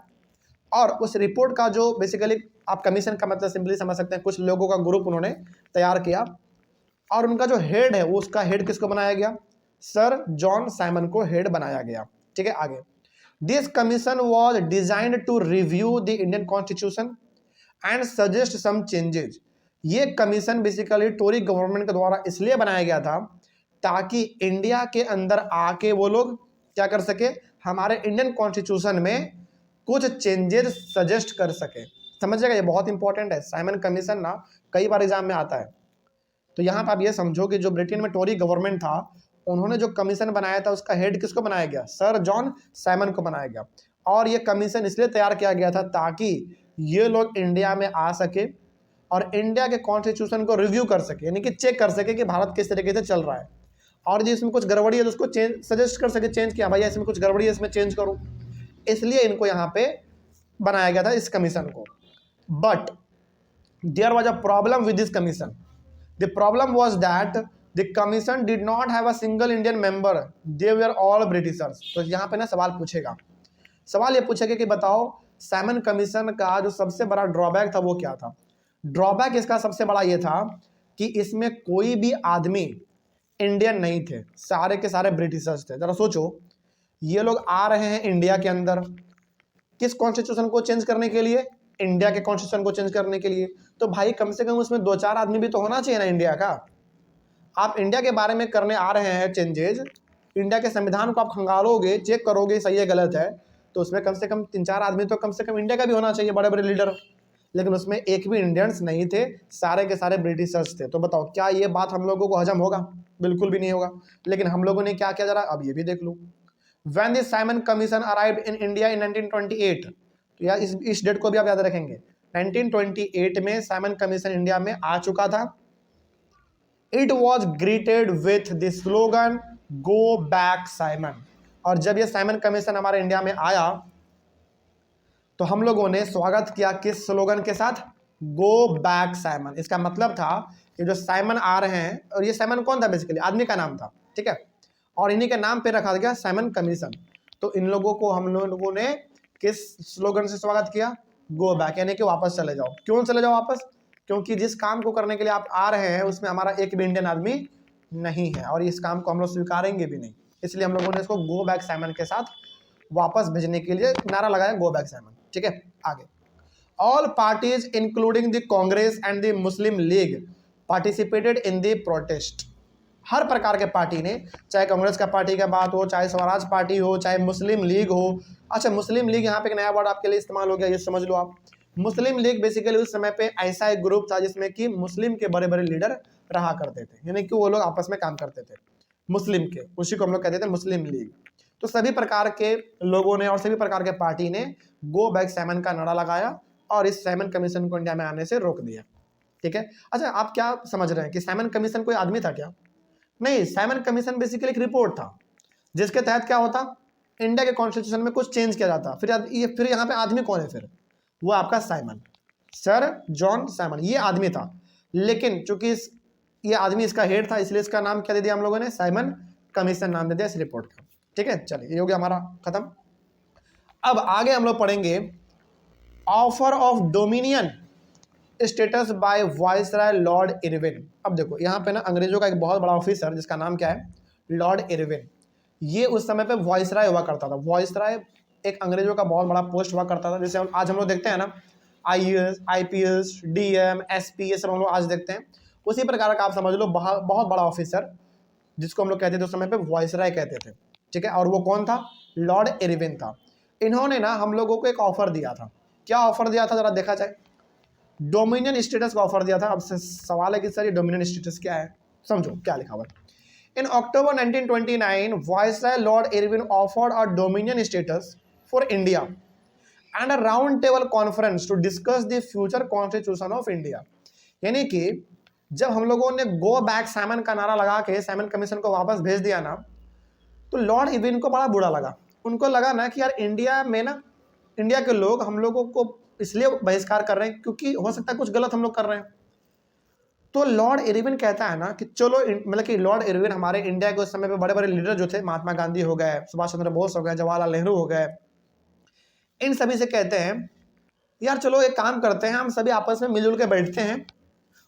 और उस रिपोर्ट का जो बेसिकली आप कमीशन का मतलब सिंपली समझ सकते हैं, कुछ लोगों का ग्रुप उन्होंने तैयार किया, और उनका जो हेड है वो उसका हेड किसको बनाया गया? सर जॉन साइमन को हेड बनाया गया। ठीक है, आगे। This commission was designed to review the Indian constitution and suggest some changes. ये कमीशन बेसिकली टोरी गवर्नमेंट के द्वारा इसलिए बनाया गया था ताकि इंडिया के अंदर आके वो लोग क्या कर सके, हमारे इंडियन कॉन्स्टिट्यूशन में कुछ चेंजेस सजेस्ट कर सके। समझिएगा, ये बहुत इंपॉर्टेंट है। साइमन कमीशन ना कई बार एग्जाम में आता है। तो यहाँ पर आप ये समझो कि जो ब्रिटेन में टोरी गवर्नमेंट था, उन्होंने जो कमीशन बनाया था उसका हेड किसको बनाया गया? सर जॉन साइमन को बनाया गया। और ये कमीशन इसलिए तैयार किया गया था ताकि ये लोग इंडिया में आ सके और इंडिया के कॉन्स्टिट्यूशन को रिव्यू कर सके, यानी कि चेक कर सके कि भारत किस तरीके से चल रहा है, और जो इसमें कुछ गड़बड़ी है तो उसको चेंज सजेस्ट कर सके, चेंज किया भैया इसमें कुछ गड़बड़ी है, इसमें चेंज करो। इसलिए इनको यहाँ पे बनाया गया था इस कमीशन को। But there was a problem with this commission. The problem was that the commission did not have a single Indian member, they were all Britishers. तो यहाँ पे ना सवाल पूछेगा, सवाल ये पूछेगा कि बताओ साइमन कमीशन का जो सबसे बड़ा ड्रॉबैक था वो क्या था? ड्रॉबैक इसका सबसे बड़ा ये था कि इसमें कोई भी आदमी इंडियन नहीं थे, सारे के सारे ब्रिटिशर्स थे। जरा सोचो, ये लोग आ रहे हैं इंडिया के अंदर किस कॉन्स्टिट्यूशन को चेंज करने के लिए? इंडिया के कॉन्स्टिट्यूशन को चेंज करने के लिए। तो भाई कम से कम उसमें 2-4 आदमी भी तो होना चाहिए ना इंडिया का। आप इंडिया के बारे में करने आ रहे हैं चेंजेज, इंडिया के संविधान को आप खंगालोगे, चेक करोगे सही है गलत है, तो उसमें कम से कम 3-4 आदमी तो कम से कम इंडिया का भी होना चाहिए, बड़े बड़े लीडर। लेकिन उसमें एक भी इंडियंस नहीं थे, सारे के सारे ब्रिटिशर्स थे। तो बताओ क्या ये बात हम लोगों को हजम होगा? बिल्कुल भी नहीं होगा। लेकिन हम लोगों ने क्या किया, जरा अब ये भी देख लो। When the Simon Commission arrived in India in 1928, तो यार इस डेट को भी आप याद रखेंगे, 1928 में साइमन कमीशन इंडिया में आ चुका था। It was greeted with the slogan go back Simon. और जब ये साइमन कमीशन हमारे इंडिया में आया तो हम लोगों ने स्वागत किया किस स्लोगन के साथ? Go back Simon. इसका मतलब था कि जो साइमन आ रहे हैं, और ये साइमन कौन था? बेसिकली आदमी का नाम था, ठीक है, और इन्हीं के नाम पे रखा गया साइमन कमीशन। तो इन लोगों को हम लोगों ने किस स्लोगन से स्वागत किया? गो बैक, यानी कि वापस चले जाओ। क्यों चले जाओ वापस? क्योंकि जिस काम को करने के लिए आप आ रहे हैं उसमें हमारा एक भी इंडियन आदमी नहीं है, और इस काम को हम लोग स्वीकारेंगे भी नहीं। इसलिए हम लोगों ने इसको गो बैक साइमन के साथ वापस भेजने के लिए नारा लगाया, गो बैक साइमन। ठीक है, आगे। All parties including the Congress and the Muslim League participated in the protest. हर प्रकार के पार्टी ने, चाहे कांग्रेस का पार्टी का बात हो, चाहे स्वराज पार्टी हो, चाहे मुस्लिम लीग हो। अच्छा, मुस्लिम लीग यहाँ पे एक नया वर्ड आपके लिए इस्तेमाल हो गया, ये समझ लो आप। मुस्लिम लीग बेसिकली उस समय पे ऐसा एक ग्रुप था जिसमें कि मुस्लिम के बड़े बड़े लीडर रहा करते थे, यानी कि वो लोग आपस में काम करते थे मुस्लिम के, उसी को हम लोग कहते थे मुस्लिम लीग। तो सभी प्रकार के लोगों ने और सभी प्रकार के पार्टी ने गो बैक साइमन का नारा लगाया और इस साइमन कमीशन को इंडिया में आने से रोक दिया। ठीक है। अच्छा, आप क्या समझ रहे हैं कि साइमन कमीशन कोई आदमी था क्या? नहीं, साइमन कमीशन बेसिकली एक रिपोर्ट था जिसके तहत क्या होता, इंडिया के कॉन्स्टिट्यूशन में कुछ चेंज किया जाता। फिर यहाँ पे आदमी कौन है? फिर वो आपका साइमन, सर जॉन साइमन, ये आदमी था। लेकिन चूंकि ये आदमी इसका हेड था, इसलिए इसका नाम क्या दे दिया हम लोगों ने? साइमन कमीशन नाम दे दिया इस रिपोर्ट का। ठीक है, चलिए ये हो गया हमारा खत्म। अब आगे हम लोग पढ़ेंगे offer of dominion status bye viceroy Lord Irwin. अब देखो यहाँ पे ना अंग्रेजों का एक बहुत बड़ा ऑफिसर जिसका नाम क्या है? Lord Irwin. ये उस समय पे वाइसराय हुआ करता था। वाइसराय एक अंग्रेजों का बहुत बड़ा पोस्ट हुआ करता था, जैसे आज हम लोग देखते हैं ना IAS, IPS, DM, SP, ये सब हम लोग आज देखते हैं। उसी प्रकार का आप समझ लो बहुत बड़ा ऑफिसर जिसको हम लोग कहते थे उस समय पे वाइसराय कहते थे। ठीक है, और वो कौन था? लॉर्ड इरविन था। इन्होंने ना हम लोगों को एक ऑफर दिया था। क्या ऑफर दिया था, जरा देखा जाए। डोमिनियन स्टेटस का ऑफर दिया था। अब सवाल है कि सर ये डोमिनियन स्टेटस क्या है? समझो क्या लिखा हुआ है। In October 1929, Viceroy Lord Irwin offered a dominion status for India and a round-table conference to discuss the future constitution of India. यानी कि जब हम लोगों ने गो बैक साइमन का नारा लगा के साइमन कमीशन को वापस भेज दिया ना, तो लॉर्ड इरविन को बड़ा बुरा लगा। उनको लगा ना कि यार इंडिया में ना, इंडिया के लोग हम लोगों को इसलिए बहिष्कार कर रहे हैं क्योंकि हो सकता है कुछ गलत हम लोग कर रहे हैं। तो लॉर्ड इरविन कहता है ना कि चलो, मतलब कि लॉर्ड इरविन हमारे इंडिया के उस समय पे बड़े बड़े लीडर जो थे, महात्मा गांधी हो गए, सुभाष चंद्र बोस हो गए, जवाहरलाल नेहरू हो गए, इन सभी से कहते हैं यार चलो एक काम करते हैं, हम सभी आपस में मिलजुल के बैठते हैं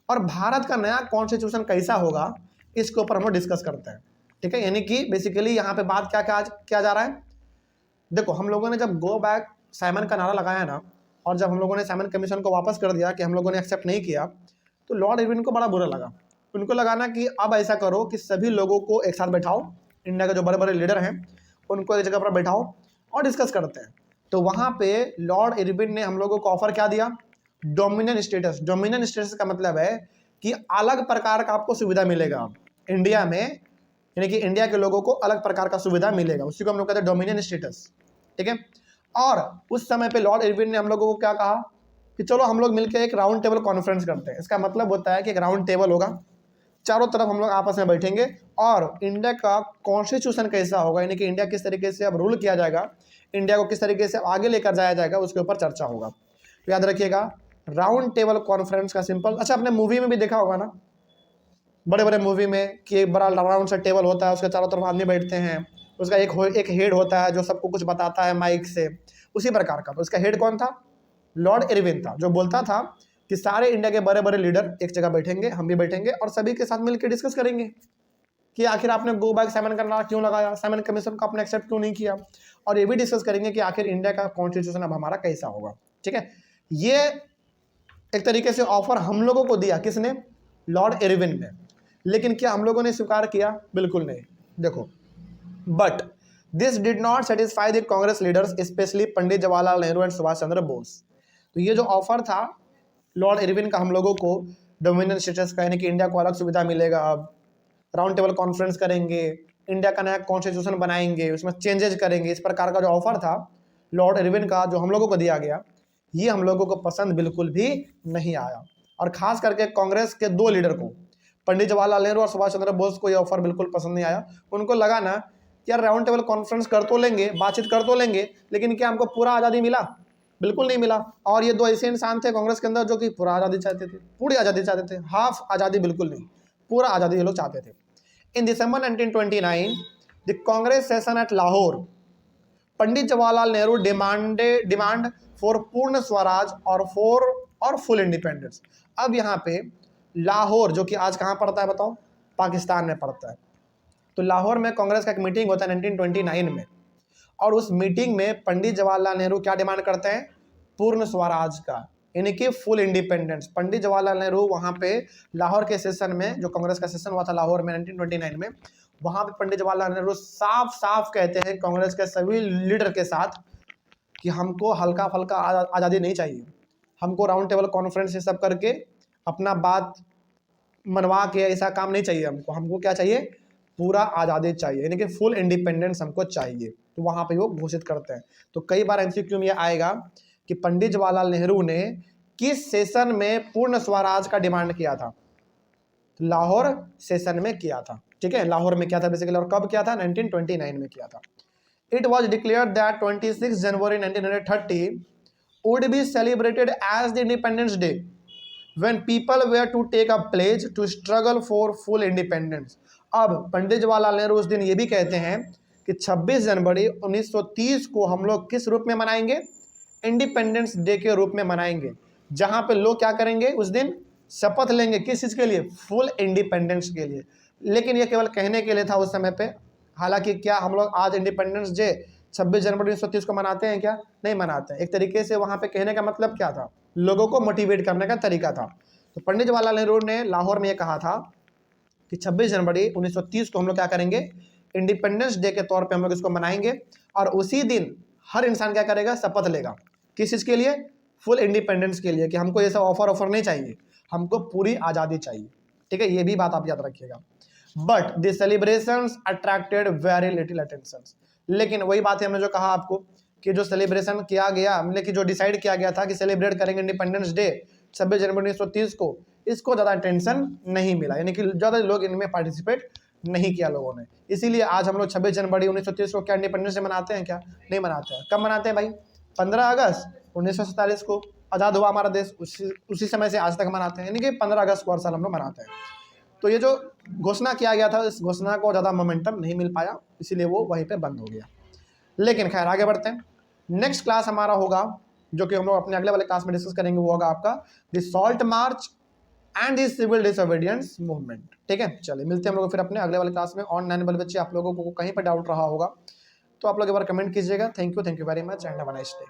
और भारत का नया कॉन्स्टिट्यूशन कैसा होगा इसके ऊपर हम लोग डिस्कस करते हैं। ठीक है, यानी कि बेसिकली यहाँ पे बात क्या किया जा रहा है। देखो, हम लोगों ने जब गो बैक साइमन का नारा लगाया ना, और जब हम लोगों ने साइमन कमीशन को वापस कर दिया कि हम लोगों ने एक्सेप्ट नहीं किया, तो लॉर्ड इरविन को बड़ा बुरा लगा। उनको लगा ना कि अब ऐसा करो कि सभी लोगों को एक साथ बैठाओ, इंडिया के जो बड़े बड़े लीडर हैं उनको एक जगह पर बैठाओ और डिस्कस करते हैं। तो वहाँ पे लॉर्ड इरविन ने हम लोगों को ऑफर क्या दिया? Dominion status. डोमिनियन स्टेटस का मतलब है कि अलग प्रकार का आपको सुविधा मिलेगा इंडिया में, यानी कि इंडिया के लोगों को अलग प्रकार का सुविधा मिलेगा, उसी को हम लोग कहते हैं डोमिनियन स्टेटस। ठीक है, और उस समय पे लॉर्ड इरविन ने हम लोगों को क्या कहा कि चलो हम लोग मिलकर एक राउंड टेबल कॉन्फ्रेंस करते हैं। इसका मतलब होता है कि एक राउंड टेबल होगा, चारों तरफ हम लोग आपस में बैठेंगे और इंडिया का कॉन्स्टिट्यूशन कैसा होगा, यानी कि इंडिया किस तरीके से अब रूल किया जाएगा, इंडिया को किस तरीके से आगे लेकर जाया जाएगा, उसके ऊपर चर्चा होगा। तो याद रखिएगा राउंड टेबल कॉन्फ्रेंस का सिंपल, अच्छा आपने मूवी में भी देखा होगा ना, बड़े बड़े मूवी में कि एक बड़ा राउंड सा टेबल होता है, उसके चारों तरफ आदमी बैठते हैं, उसका एक हेड होता है जो सबको कुछ बताता है माइक से, उसी प्रकार का। तो उसका हेड कौन था? लॉर्ड इरविन था, जो बोलता था कि सारे इंडिया के बड़े बड़े लीडर एक जगह बैठेंगे, हम भी बैठेंगे और सभी के साथ मिलकर डिस्कस करेंगे कि आखिर आपने गो बैक साइमन का नारा क्यों लगाया, साइमन कमीशन को आपने एक्सेप्ट क्यों नहीं किया, और ये भी डिस्कस करेंगे कि आखिर इंडिया का कॉन्स्टिट्यूशन अब हमारा कैसा होगा। ठीक है, ये एक तरीके से ऑफर हम लोगों को दिया, किसने? लॉर्ड इरविन ने। लेकिन क्या हम लोगों ने स्वीकार किया? बिल्कुल नहीं। देखो, but this did not satisfy the Congress leaders, specially Pandit Jawaharlal Nehru and Subhash Chandra Bose. तो ये जो ऑफर था लॉर्ड इरविन का हम लोगों को डोमिनियन स्टेटस का, यानी कि इंडिया को अलग सुविधा मिलेगा, अब राउंड टेबल कॉन्फ्रेंस करेंगे, इंडिया का नया कॉन्स्टिट्यूशन बनाएंगे, उसमें चेंजेस करेंगे, इस प्रकार का जो ऑफर था लॉर्ड इरविन का जो हम लोगों को दिया गया, ये हम लोगों को पसंद बिल्कुल भी नहीं आया। और खास करके कांग्रेस के दो लीडर को, पंडित जवाहरलाल नेहरू और सुभाष चंद्र बोस को, ये ऑफर बिल्कुल पसंद नहीं आया। उनको लगा ना यार राउंड टेबल कॉन्फ्रेंस कर तो लेंगे, बातचीत कर तो लेंगे, लेकिन क्या हमको पूरा आज़ादी मिला? बिल्कुल नहीं मिला। और ये दो ऐसे इंसान थे कांग्रेस के अंदर जो कि पूरा आज़ादी चाहते थे, पूरी आज़ादी चाहते थे, हाफ आज़ादी बिल्कुल नहीं, पूरा आज़ादी ये लोग चाहते थे। इन दिसंबर 1929 the Congress session at Lahore, Pandit Jawaharlal Nehru demand for पूर्ण स्वराज और फुल इंडिपेंडेंस। अब यहाँ पे लाहौर, जो कि आज कहाँ पड़ता है बताओ? पाकिस्तान में पड़ता है। तो लाहौर में कांग्रेस का एक मीटिंग होता है 1929 में, और उस मीटिंग में पंडित जवाहरलाल नेहरू क्या डिमांड करते हैं? पूर्ण स्वराज का, यानी कि फुल इंडिपेंडेंस। पंडित जवाहरलाल नेहरू वहाँ पे लाहौर के सेशन में, जो कांग्रेस का सेशन हुआ था लाहौर में 1929 में, वहाँ पे पंडित जवाहरलाल नेहरू साफ साफ कहते हैं कांग्रेस के सभी लीडर के साथ कि हमको हल्का फल्का आज़ादी नहीं चाहिए, हमको राउंड टेबल कॉन्फ्रेंस ये सब करके अपना बात मनवा के ऐसा काम नहीं चाहिए, हमको क्या चाहिए? पूरा आज़ादी चाहिए, यानी कि फुल इंडिपेंडेंस हमको चाहिए। तो वहाँ पे वो घोषित करते हैं। तो कई बार एमसीक्यू में आएगा कि पंडित जवाहरलाल नेहरू ने किस सेशन में पूर्ण स्वराज का डिमांड किया था? लाहौर सेशन में किया था। ठीक है, लाहौर में किया था बेसिकली, और कब किया था? 1929 में किया था। It was declared that 26 January 1930 would be celebrated as the Independence Day when people were to take a pledge to struggle for full independence। अब पंडित जवाहरलाल नेहरू उस दिन ये भी कहते हैं कि 26 जनवरी 1930 को हम लोग किस रूप में मनाएंगे? इंडिपेंडेंस डे के रूप में मनाएंगे, जहां पे लोग क्या करेंगे? उस दिन शपथ लेंगे, किस चीज़ के लिए? फुल इंडिपेंडेंस के लिए। लेकिन ये केवल कहने के लिए था उस समय पे। हालांकि क्या हम लोग आज इंडिपेंडेंस डे 26 जनवरी 1930 को मनाते हैं क्या? नहीं मनाते हैं। एक तरीके से वहाँ पे कहने का मतलब क्या था? लोगों को मोटिवेट करने का तरीका था। तो पंडित जवाहरलाल नेहरू ने लाहौर में ये कहा था कि 26 जनवरी 1930 को हम लोग क्या करेंगे? इंडिपेंडेंस डे के तौर पे हम लोग इसको मनाएंगे, और उसी दिन हर इंसान क्या करेगा? शपथ लेगा। किस चीज़ के लिए? फुल इंडिपेंडेंस के लिए, कि हमको ये सब ऑफर नहीं चाहिए, हमको पूरी आज़ादी चाहिए। ठीक है, ये भी बात आप याद रखिएगा। But the celebrations attracted very little attention. लेकिन वही बात है, हमने जो कहा आपको कि जो सेलिब्रेशन किया गया, मतलब कि जो डिसाइड किया गया था कि सेलिब्रेट करेंगे इंडिपेंडेंस डे 26 जनवरी 1930 को, इसको ज़्यादा अटेंशन नहीं मिला, यानी कि ज़्यादा लोग इनमें पार्टिसिपेट नहीं किया लोगों ने। इसीलिए आज हम लोग 26 जनवरी 1930 को क्या इंडिपेंडेंस डे मनाते हैं क्या? नहीं मनाते हैं। कब मनाते हैं भाई? 15 अगस्त 1947 को आज़ाद हुआ हमारा देश, उसी समय से आज तक मनाते हैं, यानी कि 15 अगस्त को हर साल हम लोग मनाते हैं। तो ये जो घोषणा किया गया था, इस घोषणा को ज़्यादा मोमेंटम नहीं मिल पाया, इसीलिए वो वहीं पे बंद हो गया। लेकिन खैर आगे बढ़ते हैं। नेक्स्ट क्लास हमारा होगा, जो कि हम लोग अपने अगले वाले क्लास में डिस्कस करेंगे, वो होगा आपका the salt march and the civil disobedience movement. ठीक है, चलिए मिलते हैं हम लोग फिर अपने अगले वाले क्लास में। ऑनलाइन वाले बच्चे, आप लोगों को कहीं पर डाउट रहा होगा तो आप लोग एक बार कमेंट कीजिएगा। Thank you very much and have a nice day.